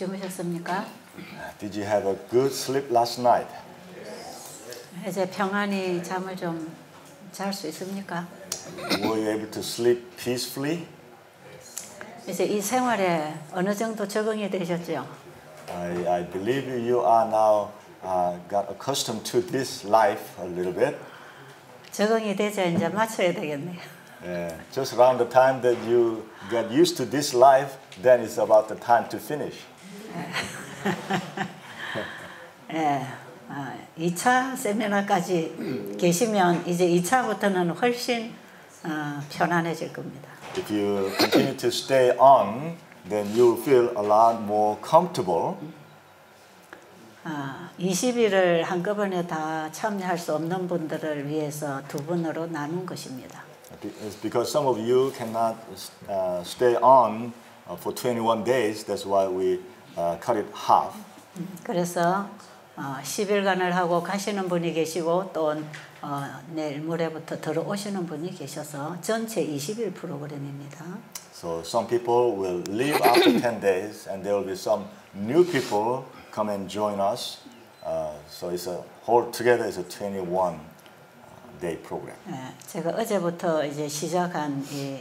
주무셨습니까? Did you have a good sleep last night? 이제 평안히 잠을 좀 잘 수 있습니까? Were you able to sleep peacefully? 이제 이 생활에 어느 정도 적응이 되셨죠? I believe you are now got accustomed to this life a little bit. 적응이 되자 이제 맞춰야 되겠네요. Just around the time that you get used to this life, then it's about the time to finish. 2차 세미나까지 계시면 이제 2차부터는 훨씬 편안해질 겁니다. If you continue to stay on, then you will feel a lot more comfortable. 20일을 한꺼번에 다 참여할 수 없는 분들을 위해서 두 분으로 나눈 것입니다. It's because some of you cannot stay on for 21 days. That's why we cut it half. 그래서 10일간을 하고 가시는 분이 계시고 또 내일 모레부터 들어오시는 분이 계셔서 전체 20일 프로그램입니다. So some people will leave after 10 days, and there will be some new people come and join us. So it's a whole together is a 21-day program. 제가 어제부터 이제 시작한 이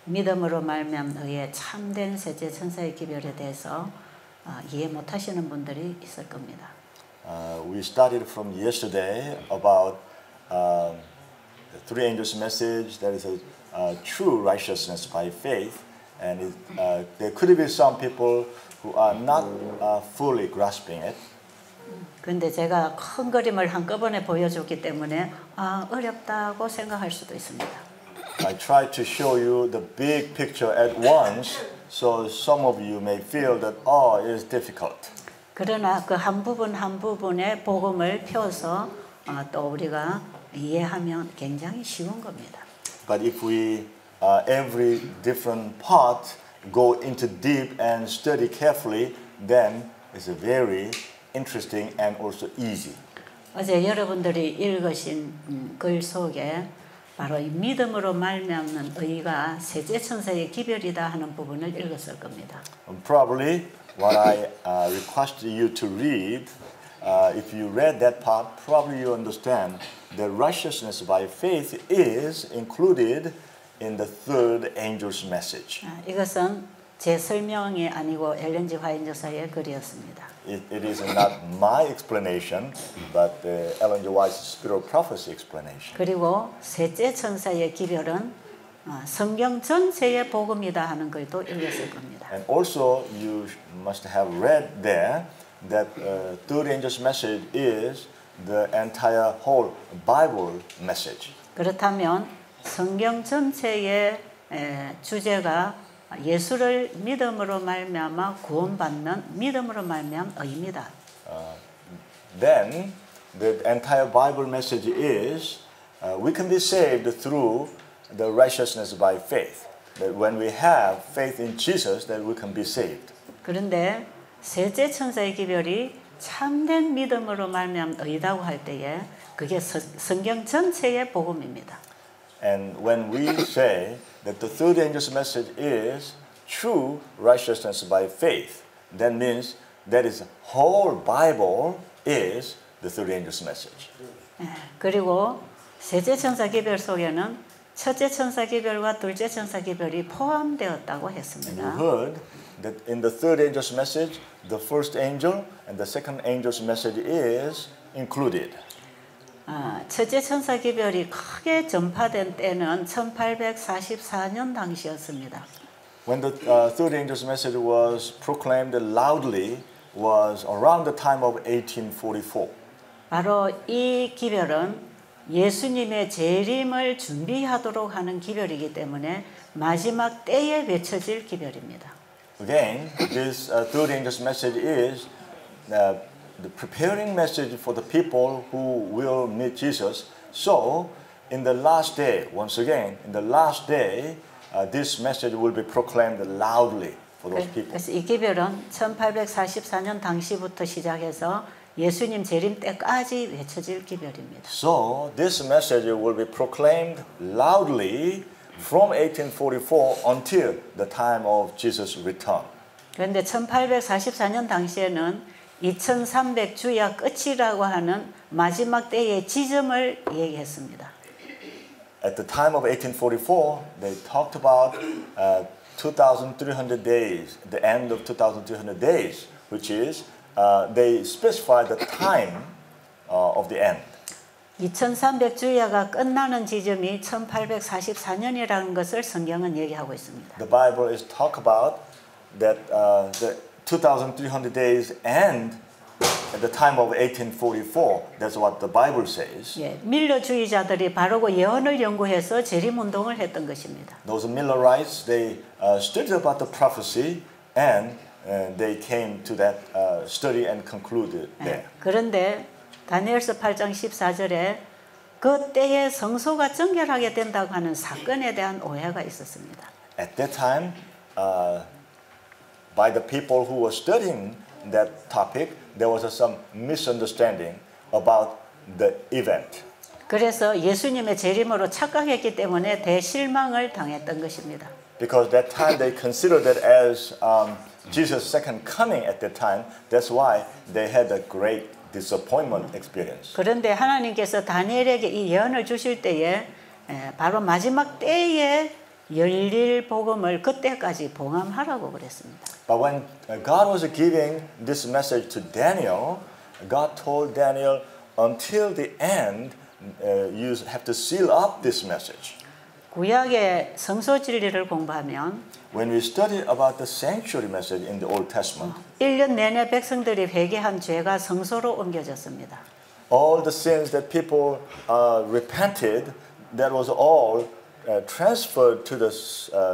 믿음으로 말미암은 의의 참된 셋째 천사의 기별에 대해서 이해 못하시는 분들이 있을 겁니다. We started from yesterday about the three angels' message. That is a true righteousness by faith, and there could be some people who are not fully grasping it. 근데 제가 큰 그림을 한꺼번에 보여줬기 때문에 어렵다고 생각할 수도 있습니다. I tried to show you the big picture at once, so some of you may feel that it is difficult. 그러나 그 한 부분 한 부분의 복음을 펴서 또 우리가 이해하면 굉장히 쉬운 겁니다. But if we every different part go into deep and study carefully, then it's a very interesting and also easy. 어제 여러분들이 읽으신 글 속에 바로 이 믿음으로 말미암는 의가 셋째 천사의 기별이다 하는 부분을 읽었을 겁니다. Probably what I requested you to read, if you read that part, probably you understand that righteousness by faith is included in the third angel's message. 이것은 제 설명이 아니고 엘렌 G. 화이트 여사의 글이었습니다. It is not my explanation, but Ellen G. White's spiritual prophecy explanation. 그리고 셋째 천사의 기별은 성경 전체의 복음이다 하는 글도 읽었을 겁니다. And also you must have read there that third angel's message is the entire whole Bible message. 그렇다면 성경 전체의 주제가 예수를 믿음으로 말미암아 구원받는 믿음으로 말미암 의입니다. Then the entire Bible message is we can be saved through the righteousness by faith. That when we have faith in Jesus, that we can be saved. 그런데 셋째 천사의 기별이 참된 믿음으로 말미암 의다고 할 때에 그게 성경 전체의 복음입니다. And when we say that the third angel's message is true righteousness by faith, that means that is whole Bible is the third angel's message. 그리고 셋째 천사 기별 속에는 첫째 천사 기별과 둘째 천사 기별이 포함되었다고 했습니다. You heard that in the third angel's message, the first angel and the second angel's message is included. 첫째 천사 기별이 크게 전파된 때는 1844년 당시였습니다. When the third angel's message was proclaimed loudly was around the time of 1844. 바로 이 기별은 예수님의 재림을 준비하도록 하는 기별이기 때문에 마지막 때에 외쳐질 기별입니다. Again, this third angel's message is the preparing message for the people who will meet Jesus. So, in the last day, once again, in the last day, this message will be proclaimed loudly for those people. 그래서 이 기별은 1844년 당시부터 시작해서 예수님 재림 때까지 외쳐질 기별입니다. So, this message will be proclaimed loudly from 1844 until the time of Jesus' return. 그런데 1844년 당시에는 2300주야 끝이라고 하는 마지막 때의 지점을 얘기했습니다. At the time of 1844, they talked about 2,300 days, the end of 2,300 days, which is they specified the time of the end. 2300주야가 끝나는 지점이 1844년이라는 것을 성경은 얘기하고 있습니다. The Bible is talk about that the 2,300 days end at the time of 1844. That's what the Bible says. 예, 밀러주의자들이 바르고 예언을 연구해서 재림운동을 했던 것입니다. Those Millerites, they studied about the prophecy and they came to that study and concluded there. 예, 그런데 다니엘서 8장 14절에 그 때에 성소가 정결하게 된다고 하는 사건에 대한 오해가 있었습니다. At that time, by the people who were studying that topic, there was some misunderstanding about the event. 그래서 예수님의 재림으로 착각했기 때문에 대실망을 당했던 것입니다. Because that time they considered it as Jesus' second coming at that time. That's why they had a great disappointment experience. 그런데 하나님께서 다니엘에게 이 예언을 주실 때에 바로 마지막 때에 열릴 복음을 그때까지 봉함하라고 그랬습니다. But when God was giving this message to Daniel, God told Daniel, until the end, you have to seal up this message. 구약의 성소 진리를 공부하면 When we study about the sanctuary message in the Old Testament, 1년 내내 백성들이 회개한 죄가 성소로 옮겨졌습니다. all the sins that people repented, that was all transferred to the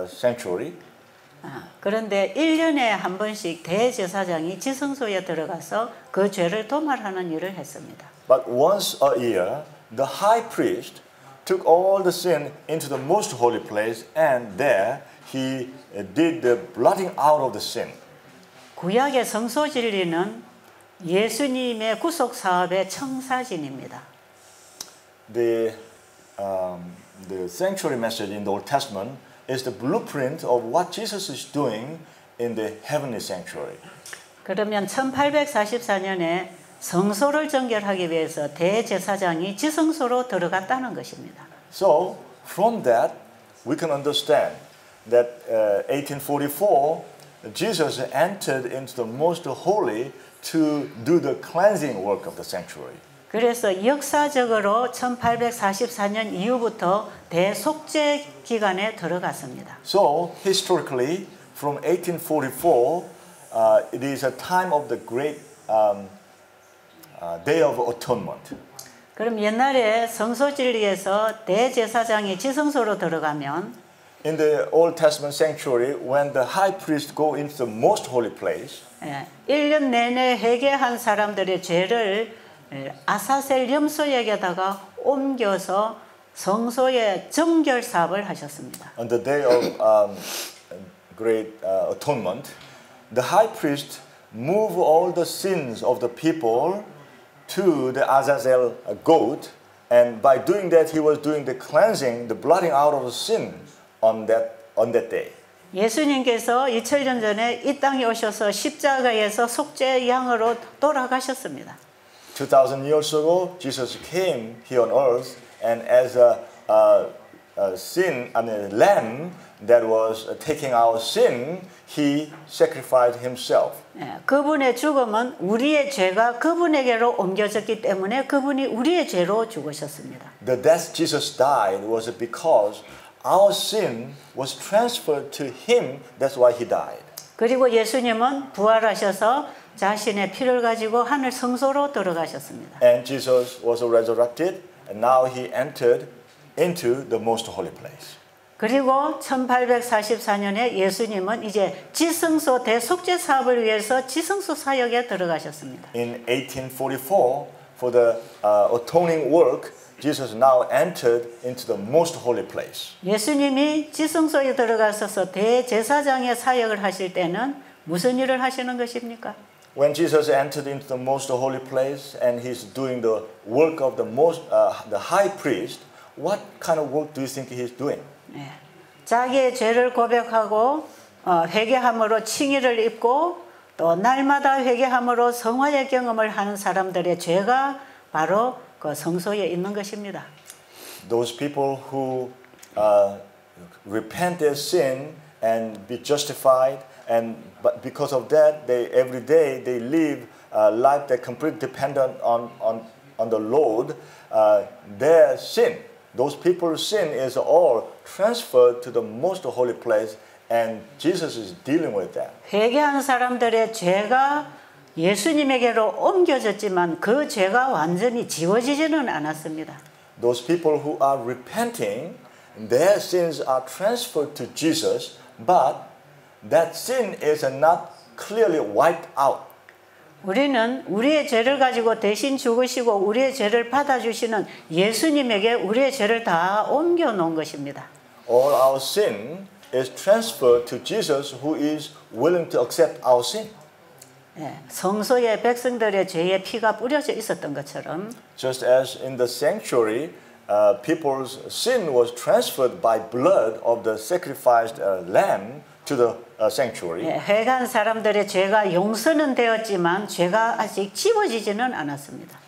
sanctuary. 그런데 1년에 한 번씩 대제사장이 지성소에 들어가서 그 죄를 도말하는 일을 했습니다. But once a year, the high priest took all the sin into the most holy place, and there he did the blotting out of the sin. 구약의 성소 진리는 예수님의 구속 사업의 청사진입니다. The sanctuary message in the Old Testament is the blueprint of what Jesus is doing in the heavenly sanctuary. 그러면 1844년에 성소를 정결하기 위해서 대제사장이 지성소로 들어갔다는 것입니다. So from that we can understand that 1844 Jesus entered into the most holy to do the cleansing work of the sanctuary. 그래서 역사적으로 1844년 이후부터 대속죄 기간에 들어갔습니다. So historically, from 1844, it is a time of the great Day of Atonement. 그럼 옛날에 성소 진리에서 대제사장이 지성소로 들어가면 In the Old Testament sanctuary, when the high priest go into the most holy place, 1년 내내 회개한 사람들의 죄를 아사셀 염소에게다가 옮겨서 성소의 정결 사업을 하셨습니다. on the day of great atonement, the high priest moved all the sins of the people to the Azazel goat, and by doing that, he was doing the cleansing, the blotting out of the sin on that day. 예수님께서 2000년 전에 이 땅에 오셔서 십자가에서 속죄 양으로 돌아가셨습니다. 2,000 years ago, Jesus came here on earth, and as a lamb that was taking our sin, he sacrificed himself. 그분의 죽음은 우리의 죄가 그분에게로 옮겨졌기 때문에 그분이 우리의 죄로 죽으셨습니다. The death Jesus died was because our sin was transferred to him. That's why he died. 그리고 예수님은 부활하셔서 자신의 피를 가지고 하늘 성소로 들어가셨습니다. And Jesus was resurrected, and now he entered into the most holy place. 그리고 1844년에 예수님은 이제 지성소 대속죄 사업을 위해서 지성소 사역에 들어가셨습니다. In 1844, for the atoning work, Jesus now entered into the most holy place. 예수님이 지성소에 들어가셔서 대제사장의 사역을 하실 때는 무슨 일을 하시는 것입니까? When Jesus entered into the most holy place and he's doing the work of the high priest, what kind of work do you think he's doing? 자기의 죄를 고백하고 회개함으로 칭의를 입고 또 날마다 회개함으로 성화의 경험을 하는 사람들의 죄가 바로 그 성소에 있는 것입니다. Those people who repent their sin and be justified, and but because of that, they every day they live a life that completely dependent on the Lord. Their sin, those people's sin, is all transferred to the most holy place, and Jesus is dealing with that. 회개한 사람들의 죄가 예수님에게로 옮겨졌지만 그 죄가 완전히 지워지지는 않았습니다. Those people who are repenting, their sins are transferred to Jesus, but that sin is not clearly wiped out. 우리는 우리의 죄를 가지고 대신 죽으시고 우리의 죄를 받아주시는 예수님에게 우리의 죄를 다 옮겨 놓은 것입니다. All our sin is transferred to Jesus, who is willing to accept our sin. 성소에 백성들의 죄의 피가 뿌려져 있었던 것처럼 Just as in the sanctuary, people's sin was transferred by blood of the sacrificed lamb to the sanctuary. 회개한 사람들의 죄가 용서는 되었지만 죄가 아직 지워지지는 않았습니다.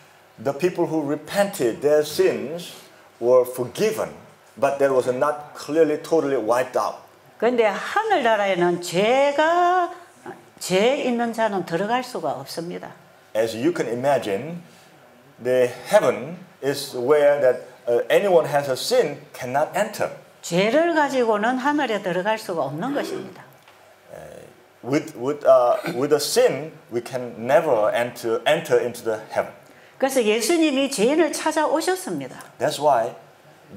The people who repented, their sins were forgiven, but that was not clearly, totally wiped out. 그런데 하늘나라에는 죄 있는 자는 들어갈 수가 없습니다. As you can imagine, the heaven is where that anyone has a sin cannot enter. 죄를 가지고는 하늘에 들어갈 수가 없는 것입니다. With a sin, we can never enter into the heaven. 그래서 예수님이 죄인을 찾아오셨습니다. That's why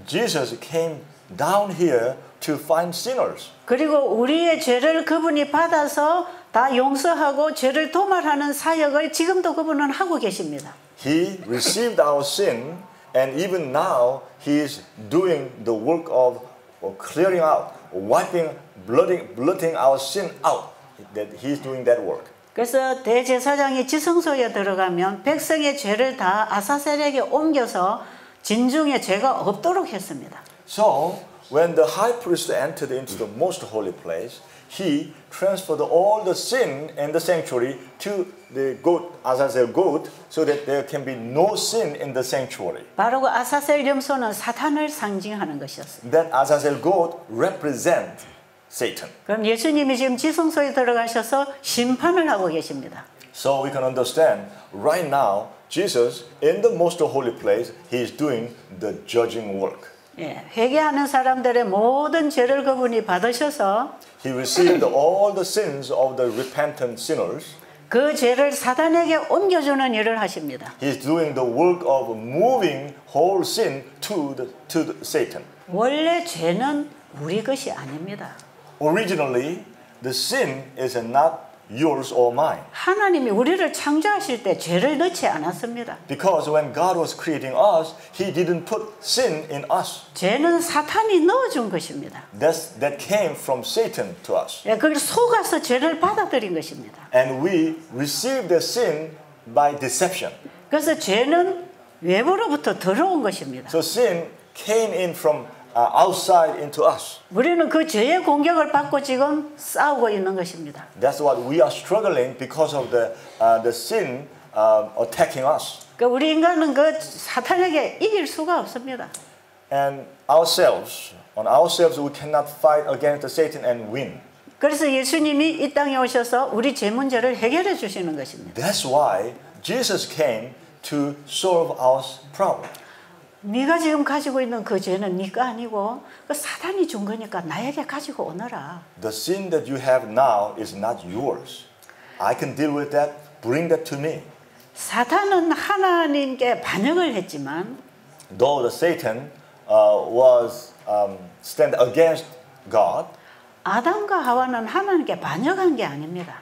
Jesus came down here to find sinners. 그리고 우리의 죄를 그분이 받아서 다 용서하고 죄를 도말하는 사역을 지금도 그분은 하고 계십니다. He received our sin, and even now he is doing the work of clearing out, wiping, blotting our sin out. That he is doing that work. 그래서 대제사장이 지성소에 들어가면 백성의 죄를 다 아사셀에게 옮겨서 진중에 죄가 없도록 했습니다. So when the high priest entered into the most holy place, he transferred all the sin in the sanctuary to the goat, Azazel goat, so that there can be no sin in the sanctuary. 바로 그 아사셀 염소는 사탄을 상징하는 것이었습니다. That Azazel goat represents Satan. 그럼 예수님이 지금 지성소에 들어가셔서 심판을 하고 계십니다. So we can understand right now Jesus in the most holy place, he is doing the judging work. 회개하는 사람들의 모든 죄를 그분이 받으셔서 He received all the sins of the repentant sinners. 그 죄를 사단에게 옮겨주는 일을 하십니다. He is doing the work of moving whole sin to Satan. 원래 죄는 우리 것이 아닙니다. Originally, the sin is not yours or mine. 하나님이 우리를 창조하실 때 죄를 넣지 않았습니다. Because when God was creating us, He didn't put sin in us. 죄는 사탄이 넣어준 것입니다. That came from Satan to us. 그걸 속아서 죄를 받아들인 것입니다. And we received the sin by deception. 그래서 죄는 외부로부터 들어온 것입니다. So sin came in from outside into us. 우리는 그 죄의 공격을 받고 지금 싸우고 있는 것입니다. That's what we are struggling because of the sin attacking us. 그러니까 우리 인간은 그 사탄에게 이길 수가 없습니다. And on ourselves, we cannot fight against Satan and win. 그래서 예수님이 이 땅에 오셔서 우리 죄 문제를 해결해 주시는 것입니다. That's why Jesus came to solve our problem. 네가 지금 가지고 있는 그 죄는 네가 아니고 그 사탄이 준 거니까 나에게 가지고 오너라. The sin that you have now is not yours. I can deal with that. Bring that to me. 사탄은 하나님께 반역을 했지만 Though the Satan was stand against God, 아담과 하와는 하나님께 반역한 게 아닙니다.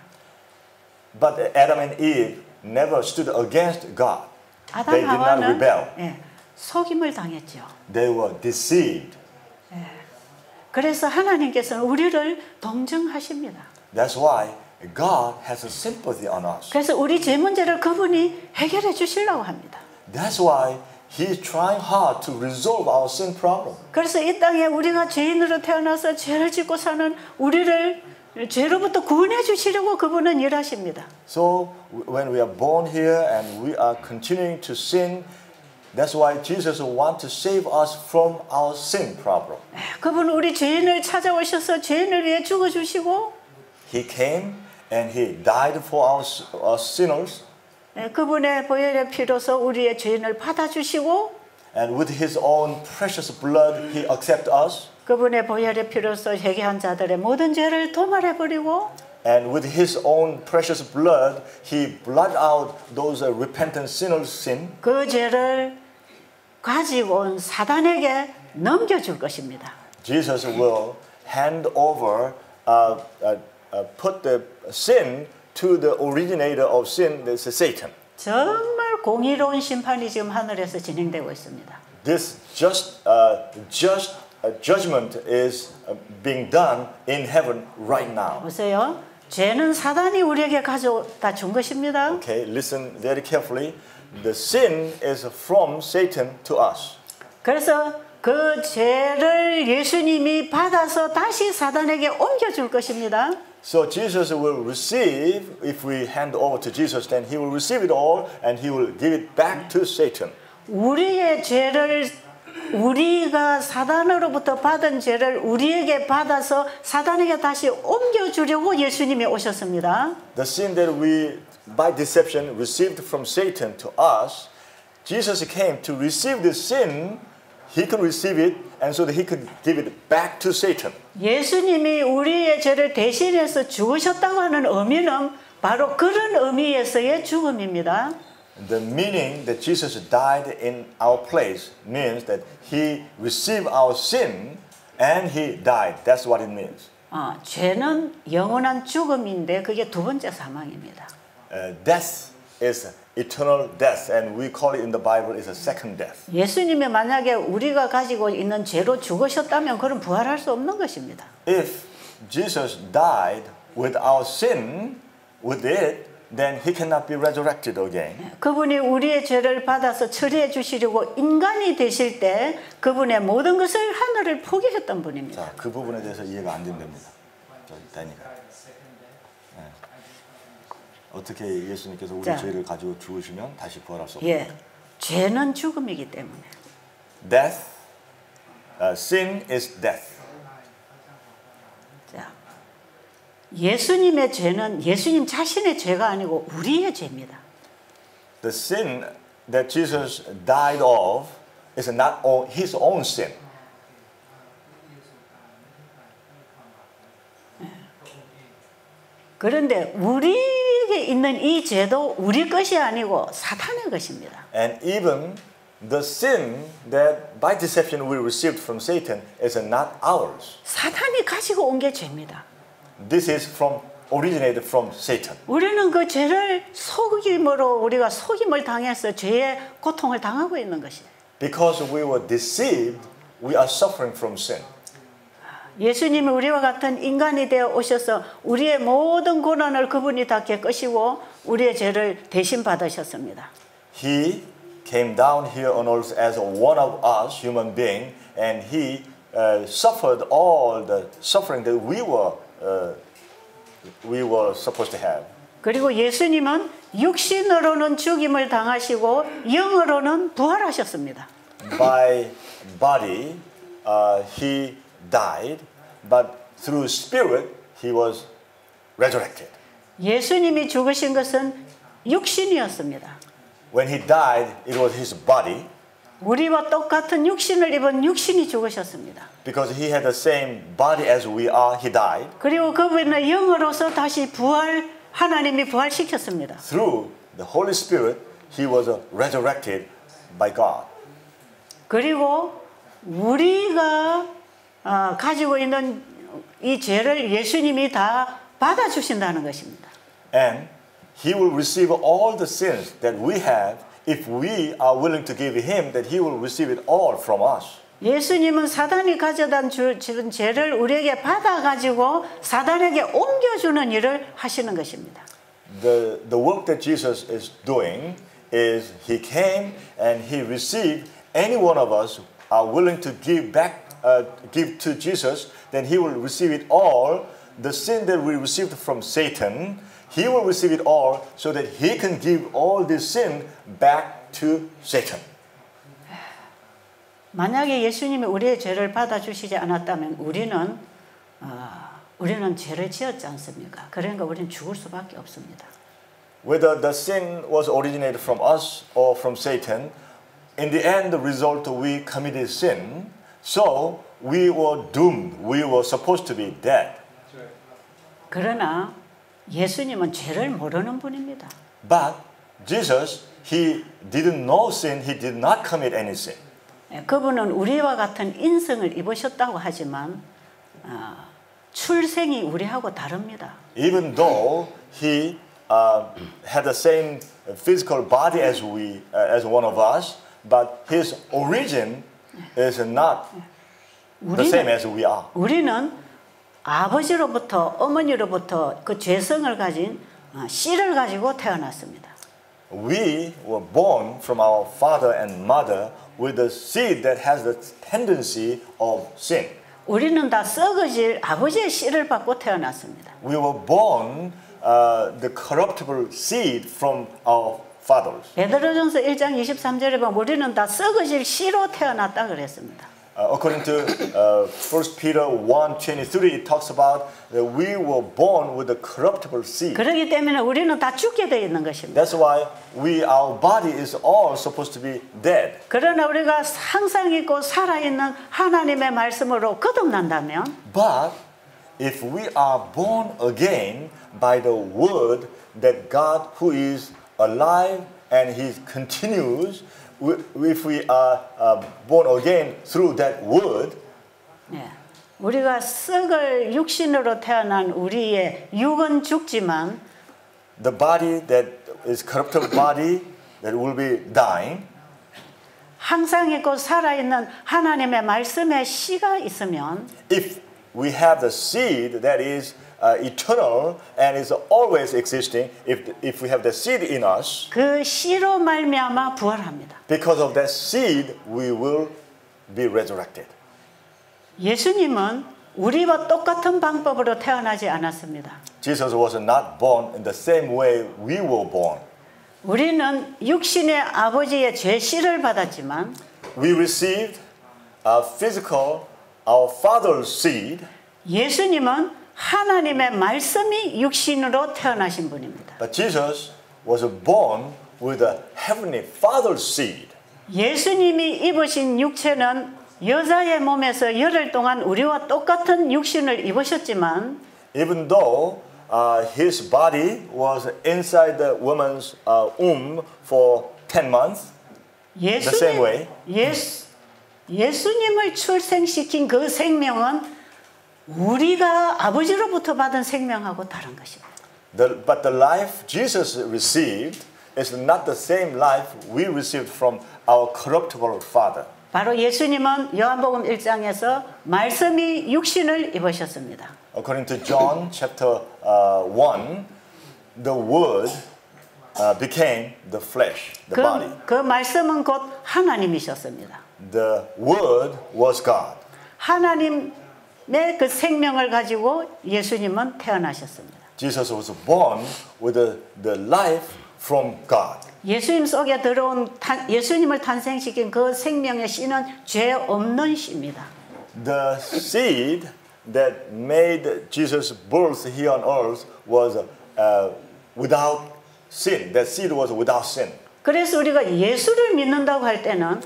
but Adam and Eve never stood against God. 아담 They did not 하와는 rebel. 속임을 당했죠. They were deceived. 그래서 하나님께서는 우리를 동정하십니다. That's why God has a sympathy on us. 그래서 우리 죄 문제를 그분이 해결해 주시려고 합니다. That's why He's trying hard to resolve our sin problem. 그래서 이 땅에 우리가 죄인으로 태어나서 죄를 짓고 사는 우리를 죄로부터 구원해 주시려고 그분은 일하십니다. So when we are born here and we are continuing to sin, that's why Jesus wants to save us from our sin problem. 그분은 우리 죄인을 찾아오셔서 죄인을 위해 죽어주시고 He came and He died for our sinners. 그분의 보혈의 피로서 우리의 죄인을 받아주시고 And with His own precious blood, He accepts us. 그분의 보혈의 피로서 회개한 자들의 모든 죄를 도말해버리고 And with His own precious blood, He blotted out those repentant sinners' sin. 그 죄를 가지고 온 사단에게 넘겨줄 것입니다. Jesus will hand over, put the sin to the originator of sin, that's Satan. 정말 공의로운 심판이 지금 하늘에서 진행되고 있습니다. This just judgment is being done in heaven right now. 보세요. 죄는 사단이 우리에게 가져다 준 것입니다. Okay, listen very carefully. The sin is from Satan to us. 그래서 그 죄를 예수님이 받아서 다시 사단에게 옮겨줄 것입니다. So Jesus will receive, if we hand over to Jesus, then He will receive it all and He will give it back to Satan. 우리의 죄를 우리가 사단으로부터 받은 죄를 우리에게 받아서 사단에게 다시 옮겨주려고 예수님이 오셨습니다. The sin that we, by deception, received from Satan to us, Jesus came to receive the sin. He could receive it, and so that He could give it back to Satan. 예수님이 우리의 죄를 대신해서 죽으셨다고 하는 의미는 바로 그런 의미에서의 죽음입니다. The meaning that Jesus died in our place means that He received our sin and He died. That's what it means. 죄는 영원한 죽음인데 그게 두 번째 사망입니다. Death is eternal death, and we call it in the Bible is a second death. 예수님이 만약에 우리가 가지고 있는 죄로 죽으셨다면 그럼 부활할 수 없는 것입니다. If Jesus died with our sin, with it, then He cannot be resurrected again. 그분이 우리의 죄를 받아서 처리해 주시려고 인간이 되실 때 그분의 모든 것을 하늘을 포기했던 분입니다. 자, 그 부분에 대해서 이해가 안 된답니다. 다니까. 네. 어떻게 예수님께서 우리 죄를 가지고 죽으시면 다시 부활할 수 없습니다. 죄는 죽음이기 때문에. Death, sin is death. 자, 예수님의 죄는 예수님 자신의 죄가 아니고 우리의 죄입니다. The sin that Jesus died of is not His own sin. 그런데 우리에게 있는 이 죄도 우리 것이 아니고 사탄의 것입니다. And even the sin that by deception we received from Satan is not ours. 사탄이 가지고 온 게 죄입니다. This is originated from Satan. 우리는 그 죄를 속임으로 우리가 속임을 당해서 죄의 고통을 당하고 있는 것이에요. Because we were deceived, we are suffering from sin. 예수님이 우리와 같은 인간이 되어 오셔서 우리의 모든 고난을 그분이 다 겪으시고 우리의 죄를 대신 받으셨습니다. He came down here on earth as one of us, human being, and He suffered all the suffering that we were supposed to have. 그리고 예수님은 육신으로는 죽임을 당하시고 영으로는 부활하셨습니다. By body, He died, but through spirit, He was resurrected. 예수님이 죽으신 것은 육신이었습니다. When He died, it was His body. 우리와 똑같은 육신을 입은 육신이 죽으셨습니다. Because He had the same body as we are, He died. 그리고 그분의 영으로서 다시 하나님이 부활시켰습니다. Through the Holy Spirit, He was resurrected by God. 그리고 우리가 가지고 있는 이 죄를 예수님이 다 받아주신다는 것입니다. And He will receive all the sins that we have if we are willing to give Him, that He will receive it all from us. 예수님은 사단이 가져다 준 죄를 우리에게 받아가지고 사단에게 옮겨주는 일을 하시는 것입니다. The work that Jesus is doing is He came and He received any one of us are willing to give to Jesus, then He will receive it all the sin that we received from Satan, he will receive it all so that he can give all this sin back to Satan. 만약에 예수님이 우리의 죄를 받아주시지 않았다면 우리는 죄를 지었지 않습니까? 그러니까 우리는 죽을 수밖에 없습니다. Whether the sin was originated from us or from Satan, in the end, the result we committed sin, so we were doomed. We were supposed to be dead. 그러나 예수님은 죄를 모르는 분입니다. But Jesus, he didn't know sin. He did not commit any sin. 그분은 우리와 같은 인성을 입으셨다고 하지만 출생이 우리하고 다릅니다. Even though he had the same physical body as one of us, but his origin is not the same as we are. 우리는 아버지로부터 어머니로부터 그 죄성을 가진 씨를 가지고 태어났습니다. We were born from our father and mother with the seed that has the tendency of sin. 우리는 다 썩어질 아버지의 씨를 받고 태어났습니다. We were born the corruptible seed from our fathers. 베드로전서 1장 23절에 보면 우리는 다 썩어질 씨로 태어났다 그랬습니다. According to 1 Peter 1:23, it talks about that we were born with a corruptible seed. 그렇기 때문에 우리는 다 죽게 되어 있는 것입니다. That's why our body is all supposed to be dead. 그러나 우리가 항상 있고 살아있는 하나님의 말씀으로 거듭난다면 But if we are born again by the word that God who is alive and he continues, if we are born again through that word, 우리가 썩을 육신으로 태어난 우리의 육은 죽지만 the body that is corruptible body that will be dying, 항상 있고 살아있는 하나님의 말씀의 씨가 있으면 if we have the seed that is eternal and is always existing, if we have the seed in us, 그 씨로 말미암아 부활합니다. because of that seed we will be resurrected. 예수님은 우리와 똑같은 방법으로 태어나지 않았습니다. Jesus was not born in the same way we were born. 우리는 육신의 아버지의 죄 씨를 받았지만 We received our father's seed. 예수님은 하나님의 말씀이 육신으로 태어나신 분입니다. But Jesus was born with a heavenly father's seed. 예수님이 입으신 육체는 여자의 몸에서 열흘 동안 우리와 똑같은 육신을 입으셨지만 Even though his body was inside the woman's womb for 10 months, the same way. 예수님을 출생시킨 그 생명은 우리가 아버지로부터 받은 생명하고 다른 것입니다. But the life Jesus received is not the same life we received from our corruptible father. 바로 예수님은 요한복음 1장에서 말씀이 육신을 입으셨습니다. According to John chapter 1, the word became the flesh, the body. 그 말씀은 곧 하나님이셨습니다. The word was God. 하나님의 그 생명을 가지고 예수님은 태어나셨습니다. Jesus was born with the life from God. 예수님 속에 들어온 예수님을 탄생시킨 그 생명의 씨는 죄 없는 씨입니다. The seed that made Jesus' birth here on earth was without sin. That seed was without sin. 그래서 우리가 예수를 믿는다고 할 때는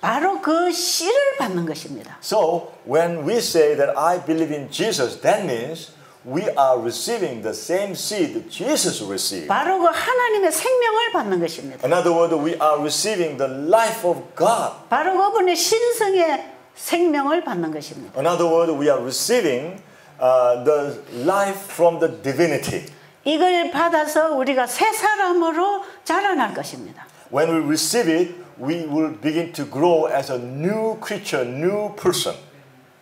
바로 그 씨를 받는 것입니다. So when we say that I believe in Jesus, that means we are receiving the same seed that Jesus received. 바로 그 하나님의 생명을 받는 것입니다. In other words, we are receiving the life of God. 바로 그분의 신성의 생명을 받는 것입니다. In other words, we are receiving the life from the divinity. 이걸 받아서 우리가 새 사람으로 자라날 것입니다. When we receive it, we will begin to grow as a new creature, new person.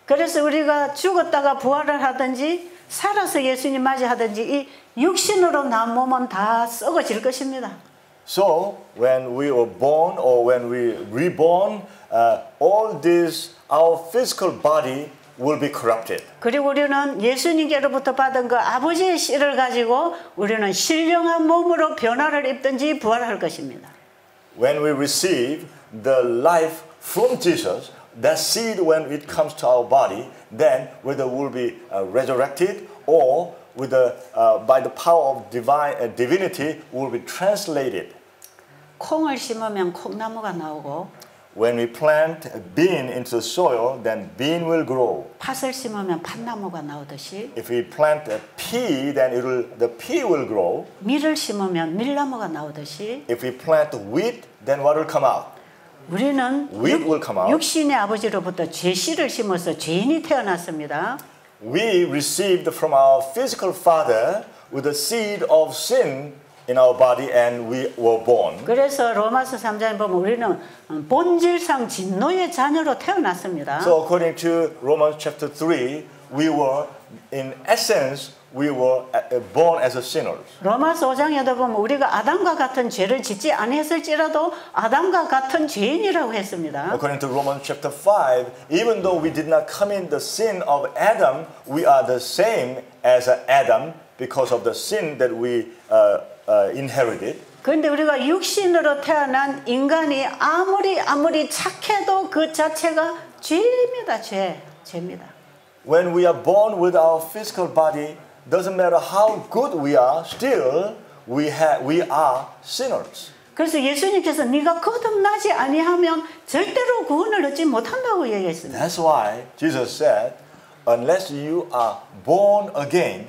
그래서 우리가 죽었다가 부활을 하든지 살아서 예수님 맞이하든지 이 육신으로 난 몸은 다 썩어질 것입니다. So when we were born or when we reborn, all this our physical body will be corrupted. 그리고 우리는 예수님께로부터 받은 그 아버지의 씨를 가지고 우리는 신령한 몸으로 변화를 입든지 부활할 것입니다. When we receive the life from Jesus, that seed when it comes to our body, then whether we'll be resurrected or with by the power of divinity will be translated. 콩을 심으면 콩나무가 나오고 When we plant a bean into the soil, then bean will grow. 팥을 심으면 팥나무가 나오듯이 If we plant a pea, then the pea will grow. 밀을 심으면 밀나무가 나오듯이 If we plant wheat, then what will come out? 우리는 Wheat will come out. 육신의 아버지로부터 죄씨를 심어서 죄인이 태어났습니다. We received from our physical father with the seed of sin in our body and we were born. 그래서 로마서 3장에 보면 우리는 본질상 진노의 자녀로 태어났습니다. So according to Romans chapter 3, we were in essence we were born as a sinners. 로마서 5장에도 보면 우리가 아담과 같은 죄를 짓지 아니했을지라도 아담과 같은 죄인이라고 했습니다. According to Romans chapter 5, even though we did not commit the sin of Adam, we are the same as Adam because of the sin that we inherited. 그런데 우리가 육신으로 태어난 인간이 아무리 착해도 그 자체가 죄입니다. 죄입니다. When we are born with our physical body, doesn't matter how good we are, still we are sinners. 그래서 예수님께서 네가 거듭나지 아니하면 절대로 구원을 얻지 못한다고 얘기했습니다. That's why Jesus said, unless you are born again,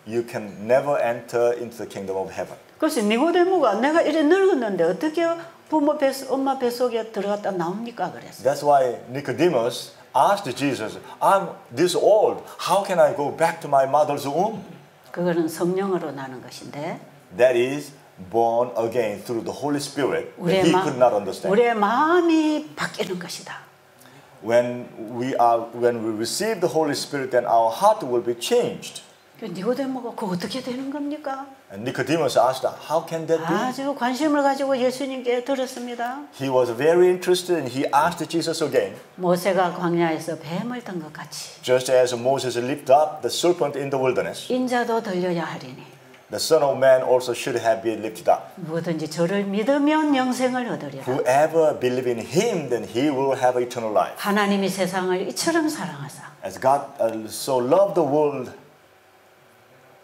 you can never enter into the kingdom of heaven. 그래서 니고데모가 내가 이래 늙었는데 어떻게 엄마 뱃속에 들어갔다 나옵니까? 그랬어요. That's why Nicodemus asked Jesus, I'm this old. How can I go back to my mother's womb? 그거는 성령으로 나는 것인데 That is born again through the Holy Spirit. That he could not understand. 우리의 마음이 바뀌는 것이다. When we receive the Holy Spirit, then our heart will be changed. 니고데모가 그거 어떻게 되는 겁니까? And Nicodemus asked, how can that be? 아주 관심을 가지고 예수님께 들었습니다. He was very interested and he asked Jesus again. 모세가 광야에서 뱀을 든 것 같이 Just as Moses lifted up the serpent in the wilderness, 인자도 들려야 하리니 the Son of Man also should have been lifted up. 무엇든지 저를 믿으면 영생을 얻으리라. Whoever believes in him, then he will have eternal life. 하나님이 세상을 이처럼 사랑하사 As God so loved the world,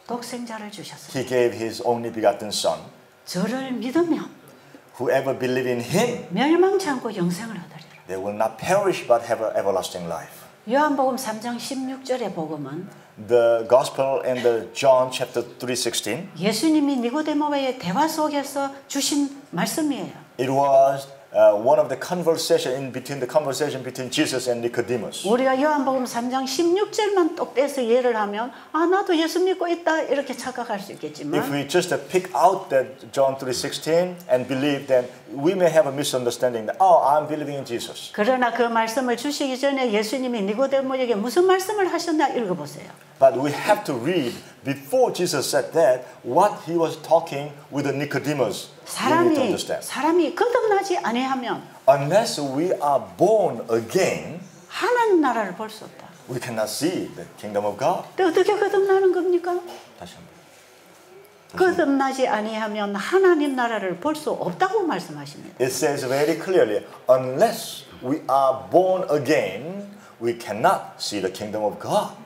독생자를 주셨습니다. he gave his only begotten Son. 저를 믿으면 Whoever believes in him, 멸망치 않고 영생을 얻으리라. they will not perish but have everlasting life. 요한복음 3장 16절의 복음은 The gospel in the John chapter 3:16. 예수님이 니고데모와의 대화 속에서 주신 말씀이에요. It was one of the conversation between Jesus and Nicodemus. 우리가 요한복음 3장 16절만 똑 떼서 예를 하면 아 나도 예수 믿고 있다 이렇게 착각할 수 있겠지만 If we just pick out that John 3:16 and believe, then we may have a misunderstanding that I'm believing in Jesus. 그러나 그 말씀을 주시기 전에 예수님이 니고데모에게 무슨 말씀을 하셨나 읽어보세요. But we have to read before Jesus said that what he was talking with the Nicodemus. We need to understand. 사람이 거듭나지 아니하면 Unless we are born again, 하나님 나라를 볼 수 없다. we cannot see the kingdom of God. 또 어떻게 거듭나는 겁니까? 다시 한번. 거듭나지 아니하면 하나님 나라를 볼 수 없다고 말씀하십니다. It says very clearly, unless we are born again, we cannot see the kingdom of God.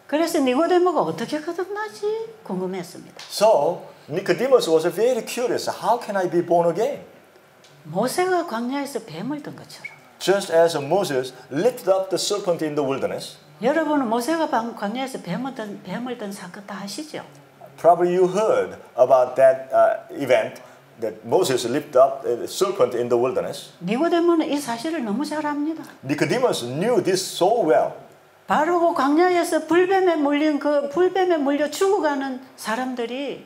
그래서 니고데모가 어떻게 거듭나지 궁금했습니다. So Nicodemus was very curious. How can I be born again? 모세가 광야에서 뱀을 든 것처럼. Just as Moses lifted up the serpent in the wilderness. 여러분은 모세가 광야에서 뱀을 든 사건 다 아시죠? Probably you heard about that event that Moses lifted up the serpent in the wilderness. 니고데모는 이 사실을 너무 잘 압니다. Nicodemus knew this so well. 바로 그 광야에서 불뱀에 물려 죽어가는 사람들이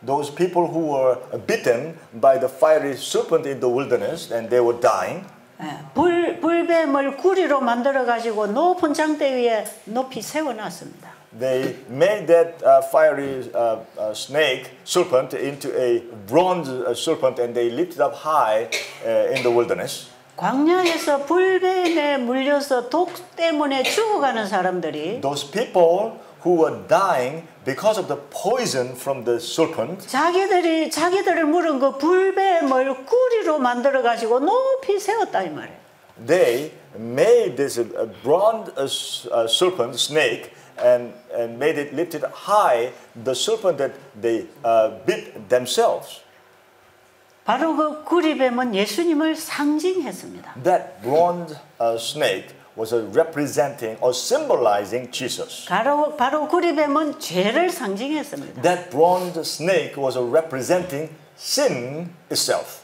Those people who were bitten by the fiery serpent in the wilderness and they were dying. 불뱀을 구리로 만들어 가지고 높은 장대 위에 높이 세워놨습니다. They made that fiery snake serpent into a bronze serpent and they lifted up high in the wilderness. 광야에서 불뱀에 물려서 독 때문에 죽어가는 사람들이 those people who were dying because of the poison from the serpent, 자기들을 물은 그 불뱀을 구리로 만들어 가지고 높이 세웠다 이 말이에요. they made this bronze serpent snake and made it lifted high, the serpent that they bit themselves. 바로 그 구리뱀은 예수님을 상징했습니다. That bronze snake was representing or symbolizing Jesus. 바로 구리뱀은 죄를 상징했습니다. That bronze snake was representing sin itself.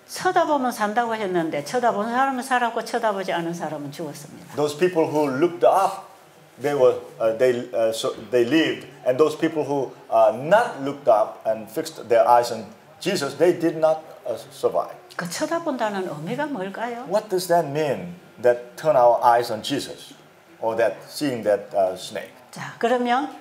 쳐다보면 산다고 했는데 쳐다보는 사람은 살았고 쳐다보지 않은 사람은 죽었습니다. Those people who looked up, they lived, and those people who not looked up and fixed their eyes on Jesus, they did not survive. 그 쳐다본다는 의미가 뭘까요? What does that mean? That turn our eyes on Jesus, or that seeing that snake? 자, 그러면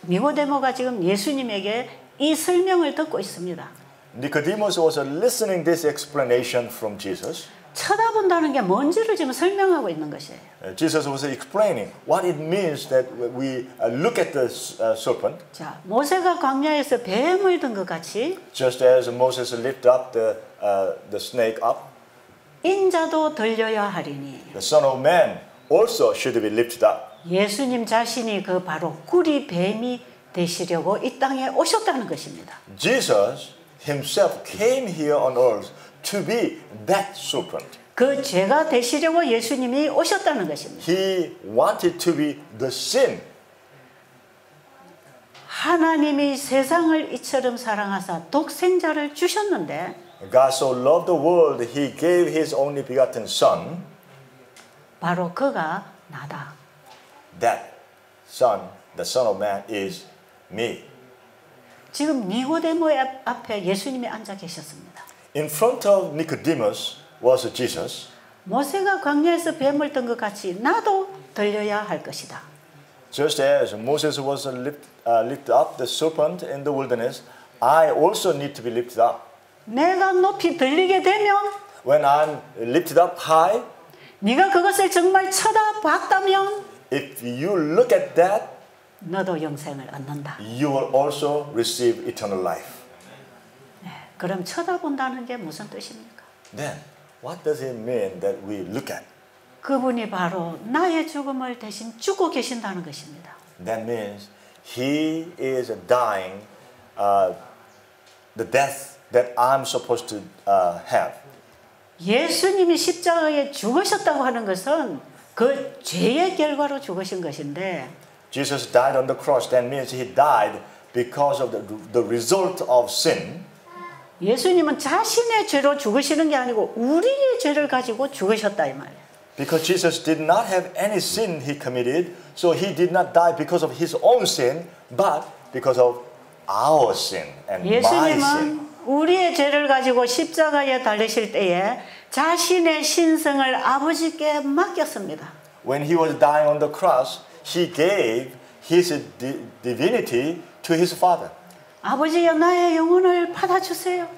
니고데모가 지금 예수님에게 이 설명을 듣고 있습니다. Nicodemus was listening this explanation from Jesus. 쳐다본다는 게 뭔지를 지금 설명하고 있는 것이에요. Jesus was explaining what it means that we look at the serpent. 자, 모세가 광야에서 뱀을 든 것 같이 Just as Moses lifted up the snake up, 인자도 들려야 하리니. the Son of Man also should be lifted up. 예수님 자신이 그 바로 구리 뱀이 되시려고 이 땅에 오셨다는 것입니다. Jesus himself came here on earth to be that serpent. 그 죄가 되시려고 예수님이 오셨다는 것입니다. He wanted to be the sin. 하나님이 세상을 이처럼 사랑하사 독생자를 주셨는데 God so loved the world, He gave His only begotten Son. 바로 그가 나다. That Son, the Son of Man, is me. 지금 니고데모 앞에 예수님이 앉아 계셨습니다. In front of Nicodemus was Jesus. 모세가 광야에서 뱀을 든 것 같이 나도 들려야 할 것이다. Just as Moses was lifted up the serpent in the wilderness, I also need to be lifted up. 내가 높이 들리게 되면 When I'm lifted up high, 네가 그것을 정말 쳐다봤다면 if you look at that, 너도 영생을 얻는다. you will also receive eternal life. 네, 그럼 쳐다본다는 게 무슨 뜻입니까? Then, what does it mean that we look at? 그분이 바로 나의 죽음을 대신 죽고 계신다는 것입니다. That means He is dying the death that I'm supposed to have. 예수님이 십자가에 죽으셨다고 하는 것은 그 죄의 결과로 죽으신 것인데 Jesus died on the cross. That means He died because of the result of sin. 예수님은 자신의 죄로 죽으시는 게 아니고 우리의 죄를 가지고 죽으셨다 이 말이에요. Because Jesus did not have any sin He committed, so He did not die because of His own sin, but because of our sin and my sin. 예수님은 우리의 죄를 가지고 십자가에 달리실 때에 자신의 신성을 아버지께 맡겼습니다. When He was dying on the cross, He gave His divinity to His Father. 아버지여 나의 영혼을 받아주세요.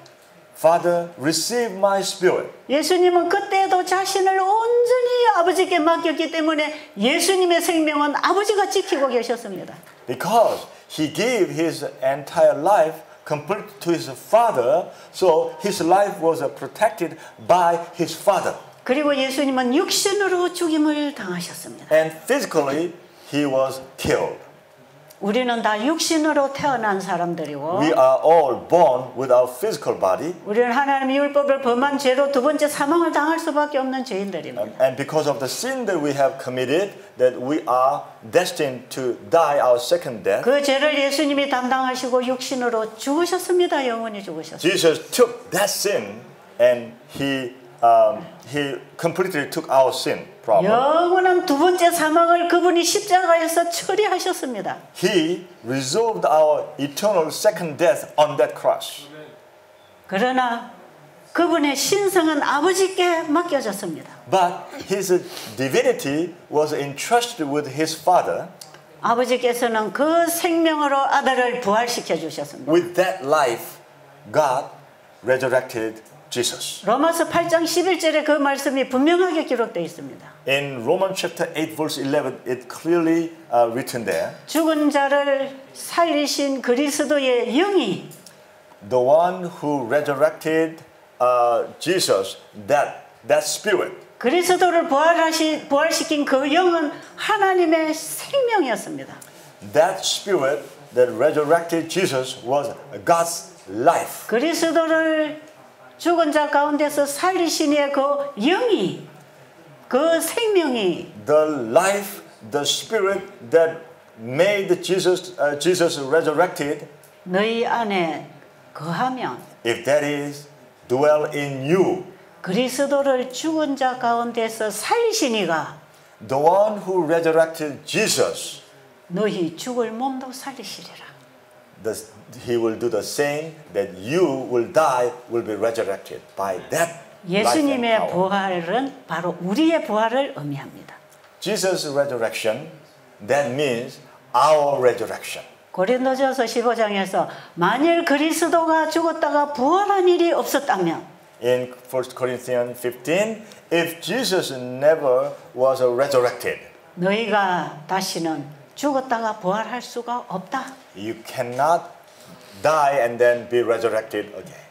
Father, receive my spirit. 예수님은 그때도 자신을 온전히 아버지께 맡겼기 때문에 예수님의 생명은 아버지가 지키고 계셨습니다. Because He gave His entire life complete to His Father, so His life was protected by His Father. 그리고 예수님은 육신으로 죽임을 당하셨습니다. And physically, He was killed. 우리는 다 육신으로 태어난 사람들이고 We are all born with our physical body. 우리는 하나님의 율법을 범한 죄로 두 번째 사망을 당할 수밖에 없는 죄인들입니다. And because of the sin that we have committed, that we are destined to die our second death. 그 죄를 예수님이 담당하시고 육신으로 죽으셨습니다. 영원히 죽으셨습니다. Jesus took that sin and He completely took our sin problem. 영원한 두 번째 사망을 그분이 십자가에서 처리하셨습니다. He resolved our eternal second death on that cross. 그러나 그분의 신성은 아버지께 맡겨졌습니다. But His divinity was entrusted with His Father. 아버지께서는 그 생명으로 아들을 부활시켜 주셨습니다. With that life, God resurrected Jesus. 로마서 8장 11절에 그 말씀이 분명하게 기록되어 있습니다. In Romans chapter 8 verse 11, it clearly written there. 죽은 자를 살리신 그리스도의 영이 The one who resurrected Jesus, that spirit. 그리스도를 부활시킨 그 영은 하나님의 생명이었습니다. That spirit that resurrected Jesus was God's life. 그리스도를 죽은 자 가운데서 살리신 이의 그 영이 그 생명이 The life, the spirit that made Jesus resurrected, 너희 안에 거하면 if that is dwell in you, 그리스도를 죽은 자 가운데서 살리신 이가 the one who resurrected Jesus, 너희 죽을 몸도 살리시리라. he will do the same, that you will die, will be resurrected by that life and 예수님의 power. 부활은 바로 우리의 부활을 의미합니다. Jesus' resurrection, that means our resurrection. 고린도전서 15장에서 만일 그리스도가 죽었다가 부활한 일이 없었다면 In 1 Corinthians 15, if Jesus never was resurrected, 너희가 다시는 죽었다가 부활할 수가 없다. you cannot die and then be resurrected again.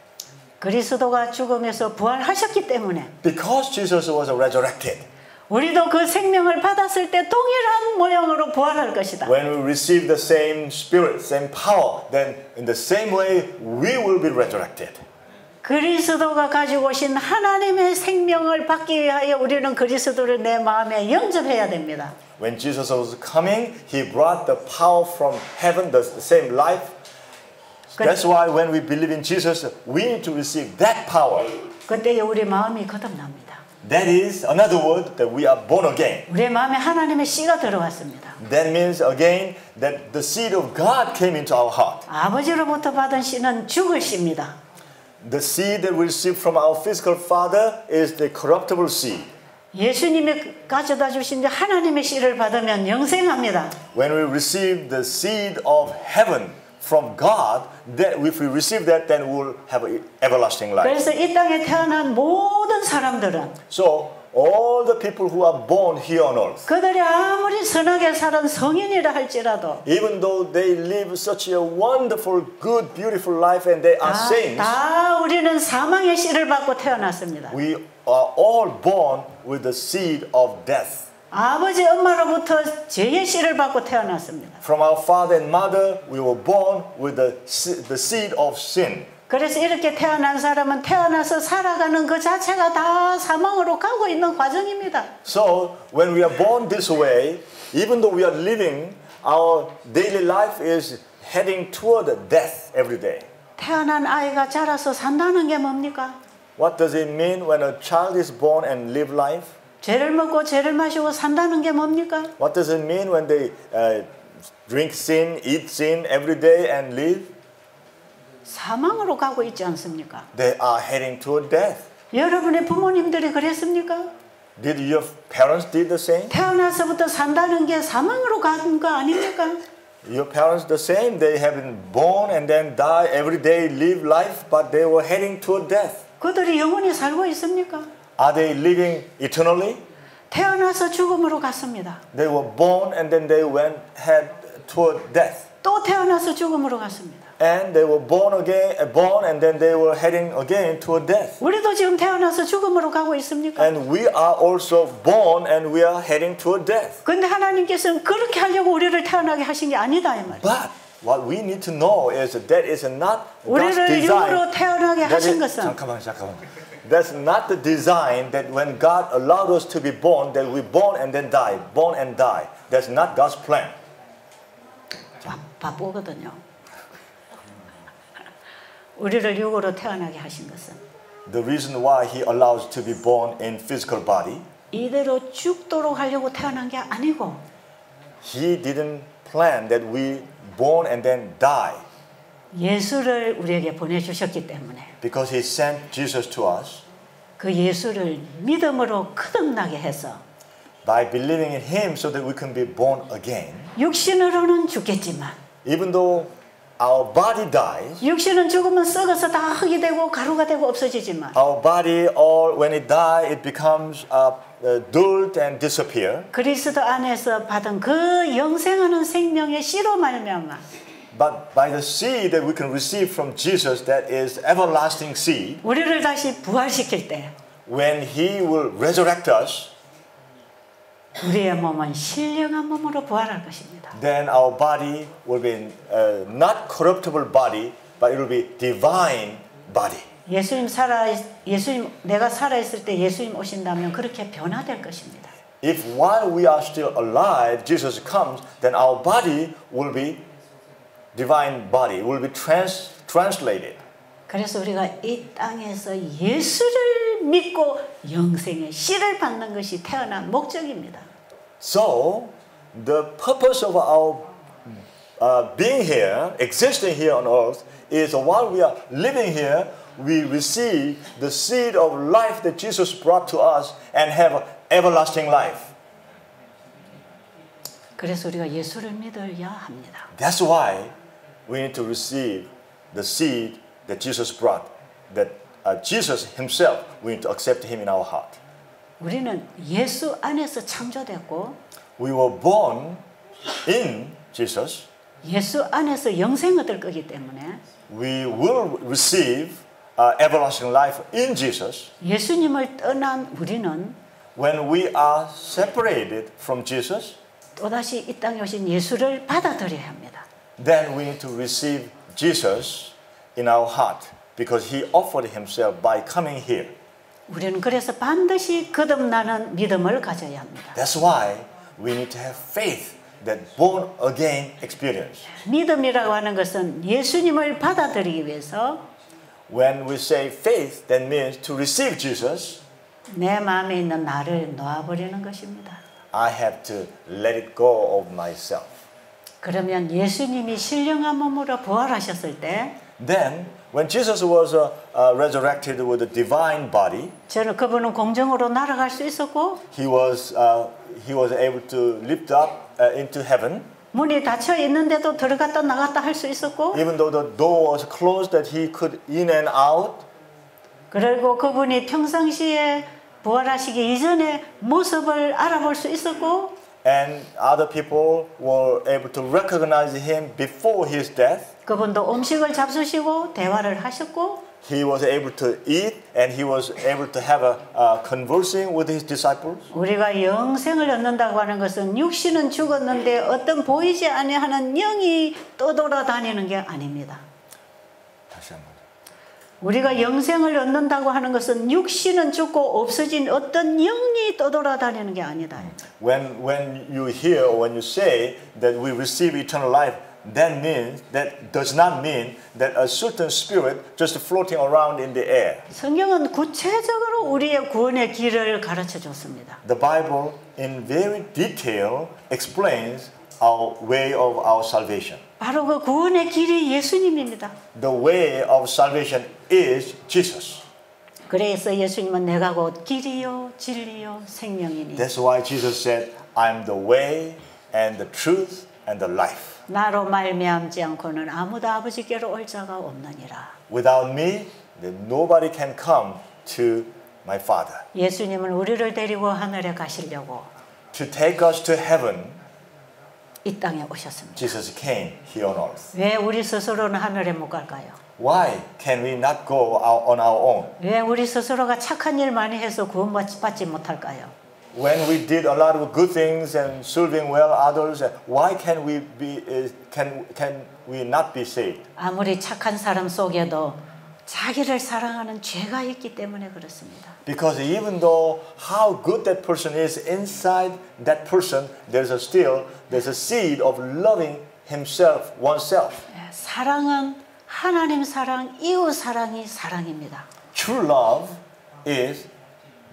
그리스도가 죽음에서 부활하셨기 때문에 Because Jesus was resurrected, 우리도 그 생명을 받았을 때 동일한 모양으로 부활할 것이다. when we receive the same spirit, same power, then in the same way we will be resurrected. 그리스도가 가지고 오신 하나님의 생명을 받기 위하여 우리는 그리스도를 내 마음에 영접해야 됩니다. When Jesus was coming, he brought the power from heaven, the same life. That's why when we believe in Jesus, we need to receive that power. 그때 우리 마음이 거듭납니다. That is another word that we are born again. 우리의 마음에 하나님의 씨가 들어왔습니다. That means again that the seed of God came into our heart. 아버지로부터 받은 씨는 죽을 씨입니다. The seed that we receive from our physical father is the corruptible seed. 예수님이 가져다 주신 하나님의 씨를 받으면 영생합니다. When we receive the seed of heaven from God, that if we receive that, then we will have everlasting life. 그래서 이 땅에 태어난 모든 사람들은 So all the people who are born here on earth, 그들이 아무리 선하게 살은 성인이라 할지라도 even though they live such a wonderful, good, beautiful life and they are saints, 다 우리는 사망의 씨를 받고 태어났습니다. we are all born with the seed of death. 아버지 엄마로부터 죄의 씨를 받고 태어났습니다. From our father and mother, we were born with the seed of sin. 그래서 이렇게 태어난 사람은 태어나서 살아가는 그 자체가 다 사망으로 가고 있는 과정입니다. So when we are born this way, even though we are living, our daily life is heading toward death every day. 태어난 아이가 자라서 산다는 게 뭡니까? What does it mean when a child is born and live life? 죄를 먹고 죄를 마시고 산다는 게 뭡니까? What does it mean when they drink sin, eat sin every day and live? 사망으로 가고 있지 않습니까? They are heading toward death. 여러분의 부모님들이 그랬습니까? Did your parents did the same? 태어나서부터 산다는 게 사망으로 가는 거 아닙니까? Your parents the same. They have been born and then die every day, live life, but they were heading toward death. 그들이 영원히 살고 있습니까? Are they living eternally? 태어나서 죽음으로 갔습니다. They were born and then they went head toward death. 또 태어나서 죽음으로 갔습니다. And they were born and then they were heading again toward death. 우리도 지금 태어나서 죽음으로 가고 있습니까? And we are also born and we are heading toward death. 근데 하나님께서는 그렇게 하려고 우리를 태어나게 하신 게 아니다 이 말이에요. But what we need to know is that is not God's 우리를 design. 육으로 태어나게 하신 것은 잠깐만. That's not the design that when God allowed us to be born, that we born and then die, born and die. That's not God's plan. 바쁘거든요. 우리를 육으로 태어나게 하신 것은 The reason why He allows to be born in physical body, 이대로 죽도록 하려고 태어난 게 아니고 He didn't plan that we born and then die. 예수를 우리에게 보내주셨기 때문에 Because He sent Jesus to us. 그 예수를 믿음으로 거듭나게 해서 By believing in Him so that we can be born again. 육신으로는 죽겠지만 Even though our body dies, 육신은 죽으면 썩어서 다 흙이 되고 가루가 되고 없어지지만 our body, all when it dies, it becomes dirt and disappear. 그리스도 안에서 받은 그 영생하는 생명의 씨로 말미암아 But by the seed that we can receive from Jesus, that is everlasting seed, 우리를 다시 부활시킬 때 when He will resurrect us, 우리의 몸은 신령한 몸으로 부활할 것입니다. then our body will be not corruptible body, but it will be divine body. 예수님 내가 살아 있을 때 예수님 오신다면 그렇게 변화될 것입니다. If while we are still alive, Jesus comes, then our body will be divine body, will be translated. 그래서 우리가 이 땅에서 예수를 믿고 영생의 씨를 받는 것이 태어난 목적입니다. So, the purpose of our being here, existing here on earth, is while we are living here, we receive the seed of life that Jesus brought to us and have everlasting life. 그래서 우리가 예수를 믿어야 합니다. That's why we need to receive the seed that Jesus brought, that Jesus himself, we need to accept him in our heart. 우리는 예수 안에서 창조됐고 We were born in Jesus. 예수 안에서 영생 얻을 거기 때문에 We will receive everlasting life in Jesus. 예수님을 떠난 우리는 When we are separated from Jesus, 또다시 이 땅에 오신 예수를 받아들여야 합니다. then we need to receive Jesus in our heart because he offered himself by coming here. 우리는 그래서 반드시 거듭나는 믿음을 가져야 합니다. That's why we need to have faith, that born again experience. 믿음이라고 하는 것은 예수님을 받아들이기 위해서 When we say faith, that means to receive Jesus, 내 마음에 있는 나를 놓아버리는 것입니다. I have to let it go of myself. 그러면 예수님이 신령한 몸으로 부활하셨을 때 Then, when Jesus was resurrected with a divine body, 저는 그분은 공중으로 날아갈 수 있었고 he was able to lift up into heaven. 문이 닫혀 있는데도 들어갔다 나갔다 할 수 있었고 Even though the door was closed, that he could in and out. 그리고 그분이 평상시에 부활하시기 이전에 모습을 알아볼 수 있었고 And other people were able to recognize him before his death. 그분도 음식을 대화를 하셨고 He was able to eat and he was able to have conversing with his disciples. 우리가 영생을 얻는다고 하는 것은 육신은 죽었는데 어떤 보이지 아니하는 영이 떠돌아다니는 게 아닙니다. 다시 한번. 우리가 영생을 얻는다고 하는 것은 육신은 죽고 없어진 어떤 영이 떠돌아다니는 게 아니다. When you hear or when you say that we receive eternal life, that does not mean that a certain spirit just floating around in the air. 성경은 구체적으로 우리의 구원의 길을 가르쳐 줬습니다. The Bible in very detail explains our way of our salvation. 바로 그 구원의 길이 예수님입니다. The way of salvation is Jesus. 그래서 예수님은 내가 곧 길이요 진리요 생명이니 That's why Jesus said, I am the way and the truth and the life. 나로 말미암지 않고는 아무도 아버지께로 올 자가 없느니라. Without me, then nobody can come to my Father. 예수님은 우리를 데리고 하늘에 가시려고 To take us to heaven, 이 땅에 오셨습니다. Jesus came here on earth. 왜 우리 스스로는 하늘에 못 갈까요? Why can we not go out on our own? 왜 우리 스스로가 착한 일 많이 해서 구원받지 못할까요? When we did a lot of good things and serving well others, why can we not be saved? 아무리 착한 사람 속에도 자기를 사랑하는 죄가 있기 때문에 그렇습니다. Because even though how good that person is inside that person, there's a seed of loving himself, oneself. 사랑은 하나님 사랑, 이웃 사랑이 사랑입니다. True love is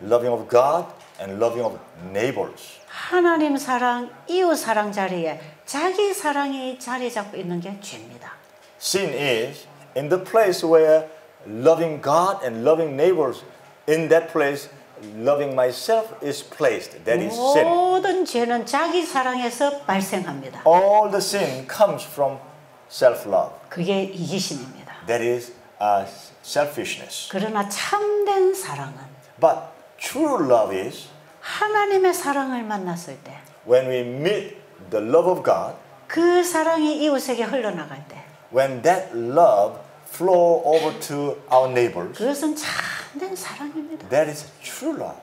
loving of God and loving of neighbors. 하나님 사랑, 이웃 사랑 자리에 자기 사랑이 자리 잡고 있는 게 죄입니다. Sin is in the place where loving God and loving neighbors, in that place, loving myself is placed. That is sin. 모든 죄는 자기 사랑에서 발생합니다. All the sin comes from self-love. 그게 이기심입니다. That is selfishness. 그러나 참된 사랑은 But true love is 하나님의 사랑을 만났을 때, when we meet the love of God, 그 사랑이 이웃에게 흘러나갈 때, when that love flow over to our neighbors, 그것은 참된 사랑입니다. that is true love.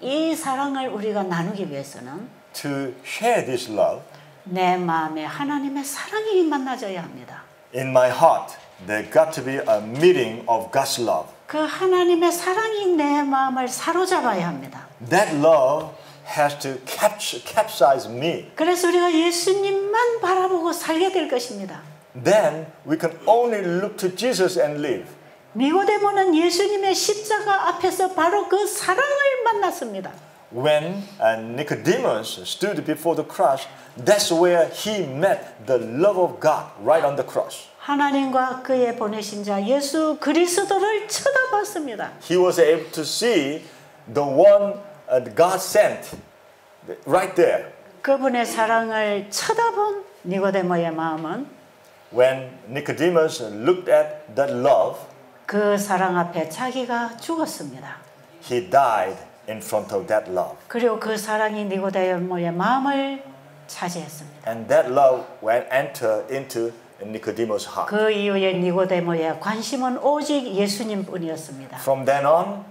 이 사랑을 우리가 나누기 위해서는 To share this love, 내 마음에 하나님의 사랑이 만나져야 합니다. in my heart, there got to be a meeting of God's love. 그 하나님의 사랑이 내 마음을 사로잡아야 합니다. That love has to capsize me. 그래서 우리가 예수님만 바라보고 살게 될 것입니다. Then we can only look to Jesus and live. 니고데모는 예수님의 십자가 앞에서 바로 그 사랑을 만났습니다. When Nicodemus stood before the cross, that's where he met the love of God right on the cross. 하나님과 그의 보내신 자 예수 그리스도를 쳐다봤습니다. He was able to see the one God sent right there. 그분의 사랑을 쳐다본 니고데모의 마음은 When Nicodemus looked at that love, 그 사랑 앞에 자기가 죽었습니다. he died in front of that love. 그리고 그 사랑이 니고데모의 마음을 차지했습니다. And that love went enter into Nicodemus' heart. 그 이후에 니고데모의 관심은 오직 예수님뿐이었습니다. From then on,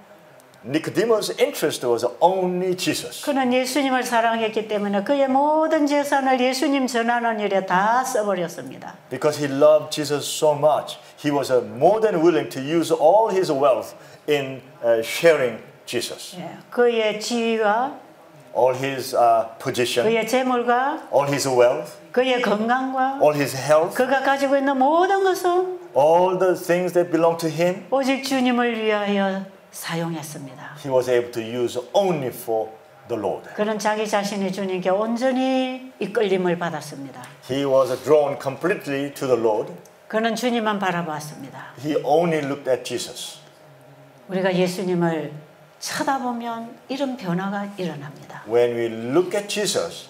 Nicodemus' interest was only Jesus. 그는 예수님을 사랑했기 때문에 그의 모든 재산을 예수님 전하는 일에 다 써버렸습니다. Because he loved Jesus so much, he was more than willing to use all his wealth in sharing Jesus. 예, 그의 지위가, All his position, 그의 재물과, all his wealth, 그의 건강과, all his health, 그가 가지고 있는 모든 것은 all the things that belong to him, 오직 주님을 위하여 사용했습니다. he was able to use only for the Lord. 그는 자기 자신이 주님께 온전히 이끌림을 받았습니다. He was drawn completely to the Lord. 그는 주님만 바라보았습니다. He only looked at Jesus. 우리가 예수님을 쳐다보면 이런 변화가 일어납니다. When we look at Jesus,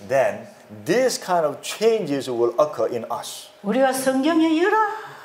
then this kind of changes will occur in us. 우리가 성경의 여러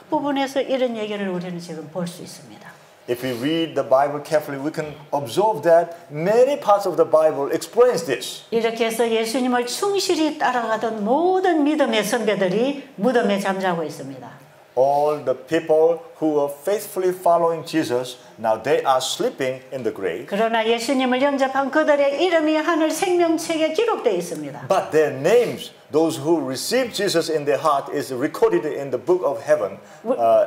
부분에서 이런 얘기를 우리는 지금 볼 수 있습니다. If we read the Bible carefully, we can observe that many parts of the Bible explains this. 이렇게 해서 예수님을 충실히 따라가던 모든 믿음의 선배들이 무덤에 잠자고 있습니다. All the people who were faithfully following Jesus, now they are sleeping in the grave. 그러나 예수님을 영접한 그들의 이름이 하늘 생명책에 기록되어 있습니다. But their names, those who received Jesus in their heart, is recorded in the book of heaven,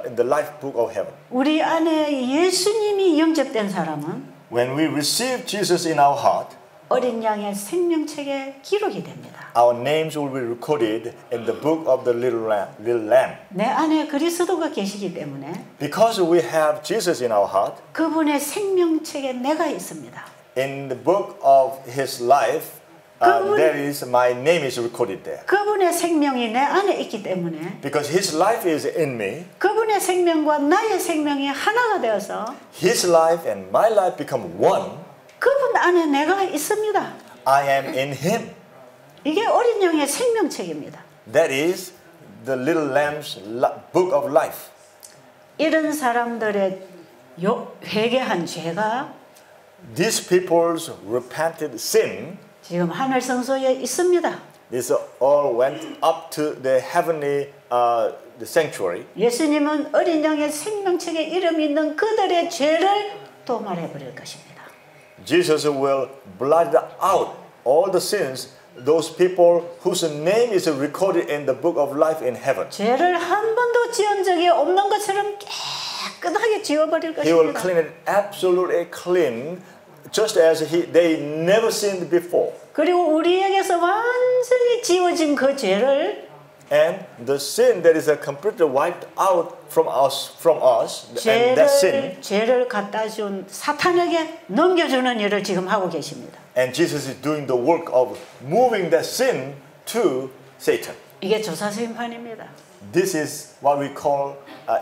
in the life book of heaven. 우리 안에 예수님이 영접된 사람은 When we receive Jesus in our heart, 어린 양의 생명책에 기록이 됩니다. our names will be recorded in the book of the little lamb. 내 안에 그리스도가 계시기 때문에 Because we have Jesus in our heart, 그분의 생명책에 내가 있습니다. in the book of his life, there is my name is recorded there. 그분의 생명이 내 안에 있기 때문에 Because his life is in me, 그분의 생명과 나의 생명이 하나가 되어서 his life and my life become one. 그분 안에 내가 있습니다. I am in him. 이게 어린 양의 생명책입니다. That is the little lamb's book of life. 이런 사람들의 회개한 죄가 These people's repented sin, 지금 하늘 성소에 있습니다. this all went up to the heavenly the sanctuary. 예수님은 어린 양의 생명책에 이름이 있는 그들의 죄를 도말해 버릴 것입니다. Jesus will blot out all the sins, those people whose name is recorded in the book of life in heaven. 죄를 한 번도 지은 적이 없는 것처럼 깨끗하게 지워버릴 He will 것입니다. clean it absolutely clean, just as they never sinned before. 그리고 우리에게서 완전히 지워진 그 죄를 And the sin that is completely wiped out from us, and that sin, 죄를 갖다 준 사탄에게 넘겨주는 일을 지금 하고 계십니다. and Jesus is doing the work of moving that sin to Satan. 이게 조사심판입니다. This is what we call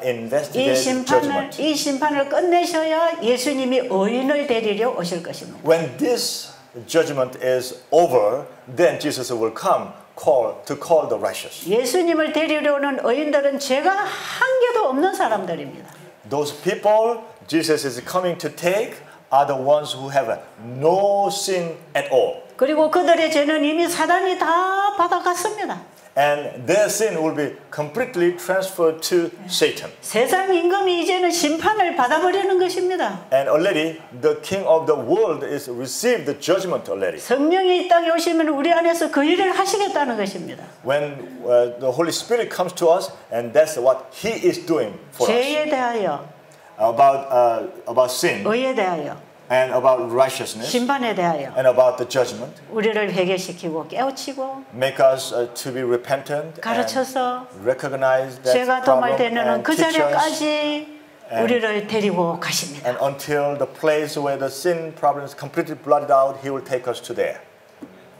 investigative judgment. 이 심판을 끝내셔야 예수님이 의인을 데리러 오실 것입니다. When this judgment is over, then Jesus will come to call the righteous. 예수님을 데리러 오는 의인들은 죄가 한 개도 없는 사람들입니다. Those people Jesus is coming to take are the ones who have no sin at all. 그리고 그들의 죄는 이미 사단이 다 받아갔습니다. And their sin will be completely transferred to Satan. 세상 임금이 이제는 심판을 받아버리는 것입니다. And already the king of the world is received the judgment already. 성령이 이 땅에 오시면 우리 안에서 그 일을 하시겠다는 것입니다. When the Holy Spirit comes to us, and that's what He is doing for us. 죄에 대하여, About sin 의에 대하여, and about righteousness 심판에 대하여 and about the judgment. 우리를 회개시키고 깨우치고 Make us to be repentant 가르쳐서 and recognize that 죄가 problem 도말되는 and 그 teach us. 자리까지 우리를 데리고 가십니다. And until the place where the sin problem is completely blotted out, He will take us to there.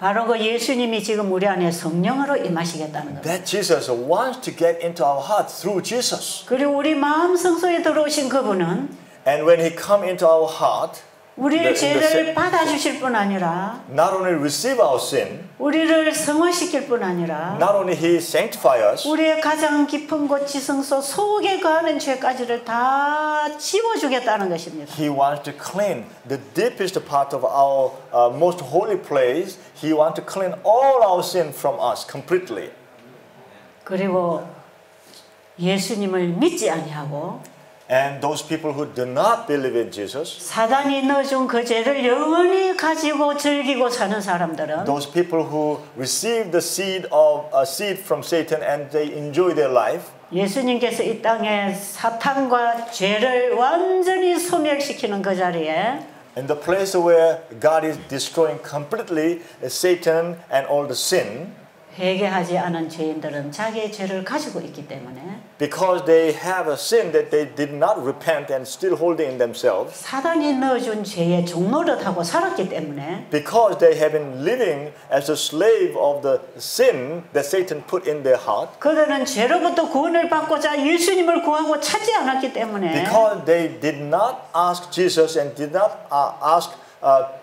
바로 그 예수님이 지금 우리 안에 성령으로 임하시겠다는 겁니다. That Jesus wants to get into our heart through Jesus. 그리고 우리 마음 성소에 들어오신 그분은 And when He come into our heart, 우리의 죄를 받아주실 뿐 아니라 not only receive our sin, 우리를 성화시킬 뿐 아니라 not only He sanctify us, 우리의 가장 깊은 곳 지성소 속에 거하는 죄까지를 다 지워주겠다는 것입니다. He wants to clean the deepest part of our most holy place. He wants to clean all our sin from us completely. 그리고 예수님을 믿지 아니하고 And those people who do not believe in Jesus, 사단이 넣어준 그 죄를 영원히 가지고 즐기고 사는 사람들은 those people who receive the seed from Satan and they enjoy their life, 예수님께서 이 땅에 사탄과 죄를 완전히 소멸시키는 그 자리에 in the place where God is destroying completely Satan and all the sin, 회개하지 않은 죄인들은 자기의 죄를 가지고 있기 때문에 because they have a sin that they did not repent and still holding in themselves, 사단이 넣어준 죄의 종노릇하고 살았기 때문에 because they have been living as a slave of the sin that Satan put in their heart, 그들은 죄로부터 구원을 받고자 예수님을 구하고 찾지 않았기 때문에 because they did not ask Jesus and did not ask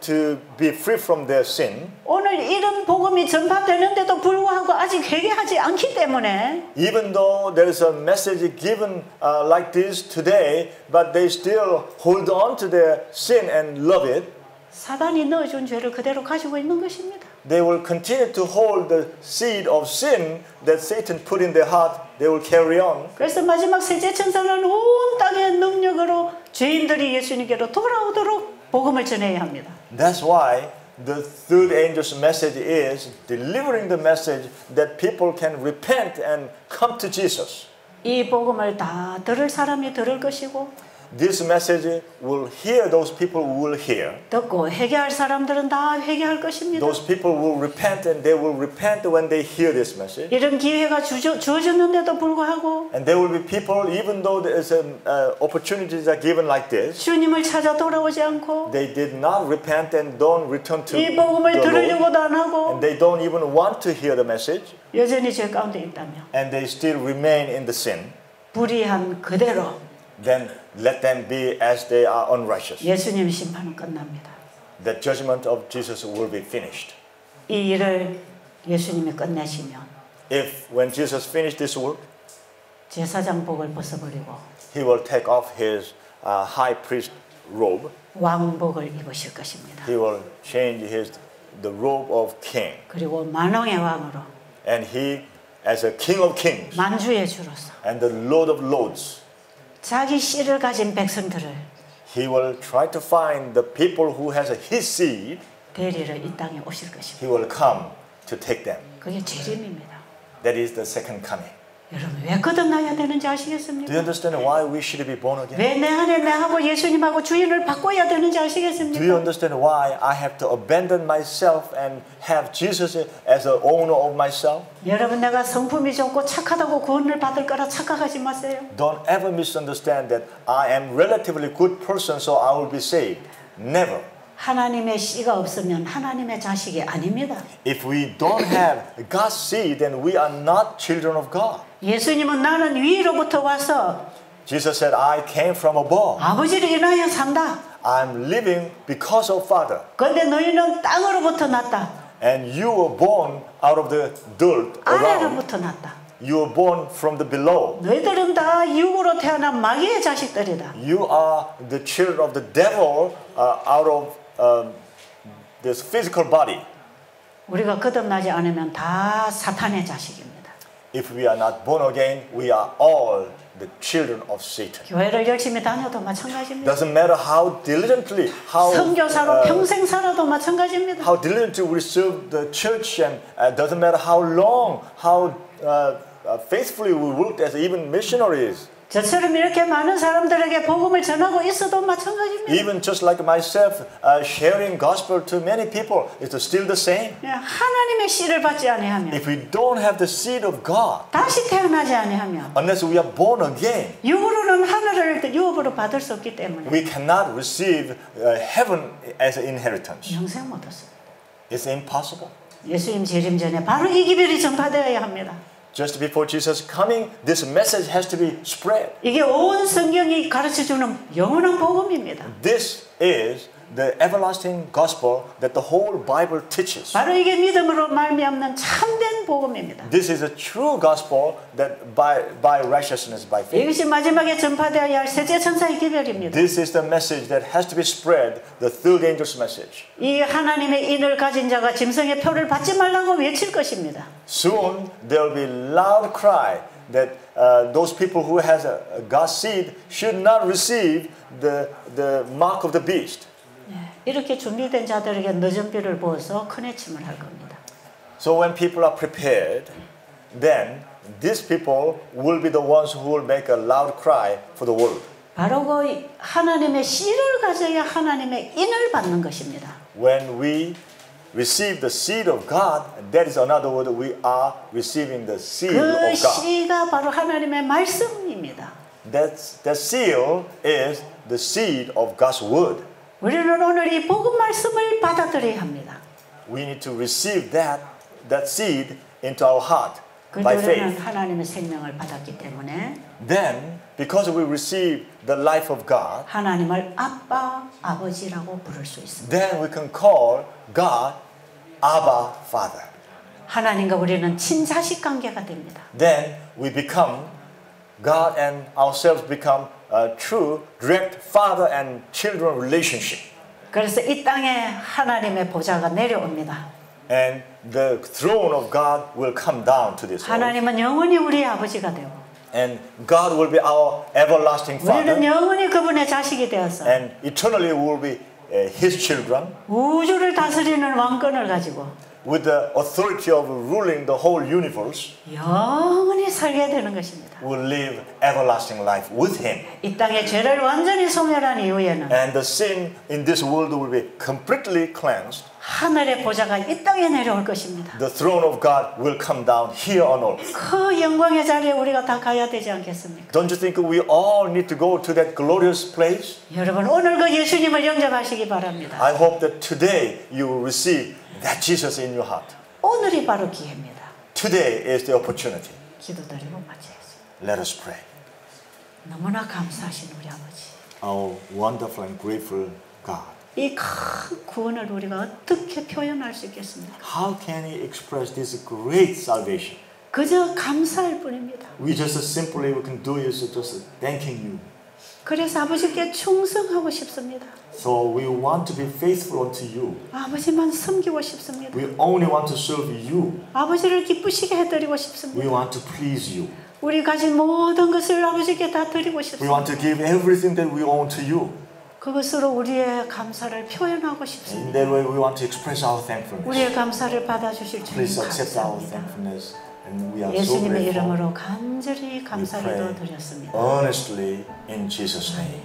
to be free from their sin, 오늘 이런 복음이 전파되는데도 불구하고 아직 회개하지 않기 때문에 even though there is a message given like this today, but they still hold on to their sin and love it, 사단이 넣어준 죄를 그대로 가지고 있는 것입니다. they will continue to hold the seed of sin that Satan put in their heart. They will carry on. 그래서 마지막 세제 천사는 온 땅의 능력으로 죄인들이 예수님께로 돌아오도록 복음을 전해야 합니다. That's why the third angel's message is delivering the message that people can repent and come to Jesus. 이 복음을 다 들을 사람이 들을 것이고 This message will hear those people who will hear. 듣고 회개할 사람들은 다 회개할 것입니다. Those people will repent and they will repent when they hear this message. 이런 기회가 주어졌는데도 불구하고 And there will be people, even though there is opportunities are given like this, 주님을 찾아 돌아오지 않고 they did not repent and don't return to 이 복음을 the Lord. 들으려고도 안 하고 And they don't even want to hear the message. 여전히 죄 가운데 있다며 And they still remain in the sin. 불의한 그대로 Then let them be as they are unrighteous. 예수님 심판은 끝납니다. The judgment of Jesus will be finished. 이 일을 예수님이 끝내시면 If when Jesus finished this work, 제사장복을 벗어버리고 He will take off His high priest robe. 왕복을 입으실 것입니다. He will change the robe of king. 그리고 만왕의 왕으로 And He, as a King of kings 만주의 주로서 and the Lord of lords, 자기 씨를 가진 백성들을 He will try to find the people who has His seed. 데리러 이 땅에 오실 것입니다. He will come to take them. 그게 재림입니다. That is the second coming. 여러분 왜 거듭나야 되는지 Do you 아시겠습니까? understand why we should be born again? 왜 내 안에 나하고 예수님하고 주인을 바꿔야 되는지 Do you 아시겠습니까? understand why I have to abandon myself and have Jesus as the owner of myself? 여러분 내가 성품이 좋고 착하다고 구원을 받을 거라 착각하지 마세요. Don't ever misunderstand that I am relatively good person, so I will be saved. Never. 하나님의 씨가 없으면 하나님의 자식이 아닙니다. If we don't have God's seed, then we are not children of God. 예수님은 나는 위로부터 와서 Jesus said, I came from above. 아버지를 인하여 산다. I'm living because of Father. 그런데 너희는 땅으로부터 났다. And you were born out of the dirt around. 아래로부터 났다. You were born from the below. 너희들은 다 육으로 태어난 마귀의 자식들이다. You are the children of the devil out of this physical body. 우리가 거듭나지 않으면 다 사탄의 자식입니다. If we are not born again, we are all the children of Satan. 교회를 열심히 다녀도 마찬가지입니다. Doesn't matter how diligently, 선교사로 평생 살아도 마찬가지입니다. how diligently we serve the church, and doesn't matter how long, how faithfully we worked as even missionaries. 저처럼 이렇게 많은 사람들에게 복음을 전하고 있어도 마찬가지입니다. Even just like myself, sharing gospel to many people, it's still the same. 하나님의 씨를 받지 아니하면, If we don't have the seed of God, 다시 태어나지 아니하면, unless we are born again, 육으로는 하늘을 유업으로 받을 수 없기 때문에 we cannot receive heaven as an inheritance. 영생 못 얻습니다. It's impossible. 예수님 재림 전에 바로 이 기별이 전파되어야 합니다. Just before Jesus coming, this message has to be spread. 이게 온 성경이 가르쳐주는 영원한 복음입니다. This is the everlasting gospel that the whole Bible teaches. 바로 이게 믿음으로 말미암는 참된 복음입니다. This is a true gospel that by righteousness, by faith. 이것이 마지막에 전파되어야 할 세제 천사의 기별입니다. This is the message that has to be spread, the third angel's message. 이 하나님의 인을 가진 자가 짐승의 표를 받지 말라고 외칠 것입니다. Soon there will be loud cry that those people who has a God's seed should not receive the mark of the beast. 이렇게 준비된 자들에게 늦은 비를 부어서 큰 해침을 할 겁니다. So when people are prepared, then these people will be the ones who will make a loud cry for the world. 바로 그 하나님의 씨를 가져야 하나님의 인을 받는 것입니다. When we receive the seed of God, that is another word, we are receiving the seal 그 of God. 씨가 바로 하나님의 말씀입니다. That seal is the seed of God's word. 우리는 오늘 이 복음 말씀을 받아들여야 합니다. We need to receive that seed into our heart 그런데 by 우리는 faith. 하나님의 생명을 받았기 때문에 Then, because we receive the life of God, 하나님을 아빠, 아버지라고 부를 수 있습니다. then we can call God Abba Father. 하나님과 우리는 친자식 관계가 됩니다. Then we become, God and ourselves become a true, direct father and children relationship. 그래서 이 땅에 하나님의 보좌가 내려옵니다. And the throne of God will come down to this earth. 하나님은 영원히 우리의 아버지가 되고 And God will be our everlasting 우리는 Father. 영원히 그분의 자식이 되어서 And eternally we will be His children 우주를 다스리는 왕권을 가지고 with the authority of ruling the whole universe. 영원히 살게 되는 것입니다. Will live everlasting life with Him. 이 땅의 죄를 완전히 소멸한 이후에는 And the sin in this world will be completely cleansed. 하늘의 보좌가 이 땅에 내려올 것입니다. The throne of God will come down here on earth. 그 영광의 자리에 우리가 다 가야 되지 않겠습니까? Don't you think we all need to go to that glorious place? 여러분 오늘 그 예수님을 영접하시기 바랍니다. I hope that today you will receive that Jesus in your heart. 오늘이 바로 기회입니다. Today is the opportunity. 기도드리고 마치겠습니다. Let us pray. 너무나 감사하신 우리 아버지. Our wonderful and grateful God. 이 큰 구원을 우리가 어떻게 표현할 수 있겠습니까? How can we express this great salvation? 그저 감사할 뿐입니다. We just simply we can do is just thanking you. 그래서 아버지께 충성하고 싶습니다. So we want to be faithful unto you. 아버지만 섬기고 싶습니다. We only want to serve you. 아버지를 기쁘시게 해드리고 We 싶습니다. want to please you. 우리 가진 모든 것을 아버지께 다 드리고 We 싶습니다. want to give everything that we own to you. 그것으로 우리의 감사를 표현하고 In 싶습니다. that way we want to express our thankfulness. 우리의 감사를 받아주실 주님 Please accept our 감사합니다. thankfulness. And we are so 예수님의 grateful. 이름으로 간절히 감사를 pray. 드렸습니다. Earnestly in Jesus' name.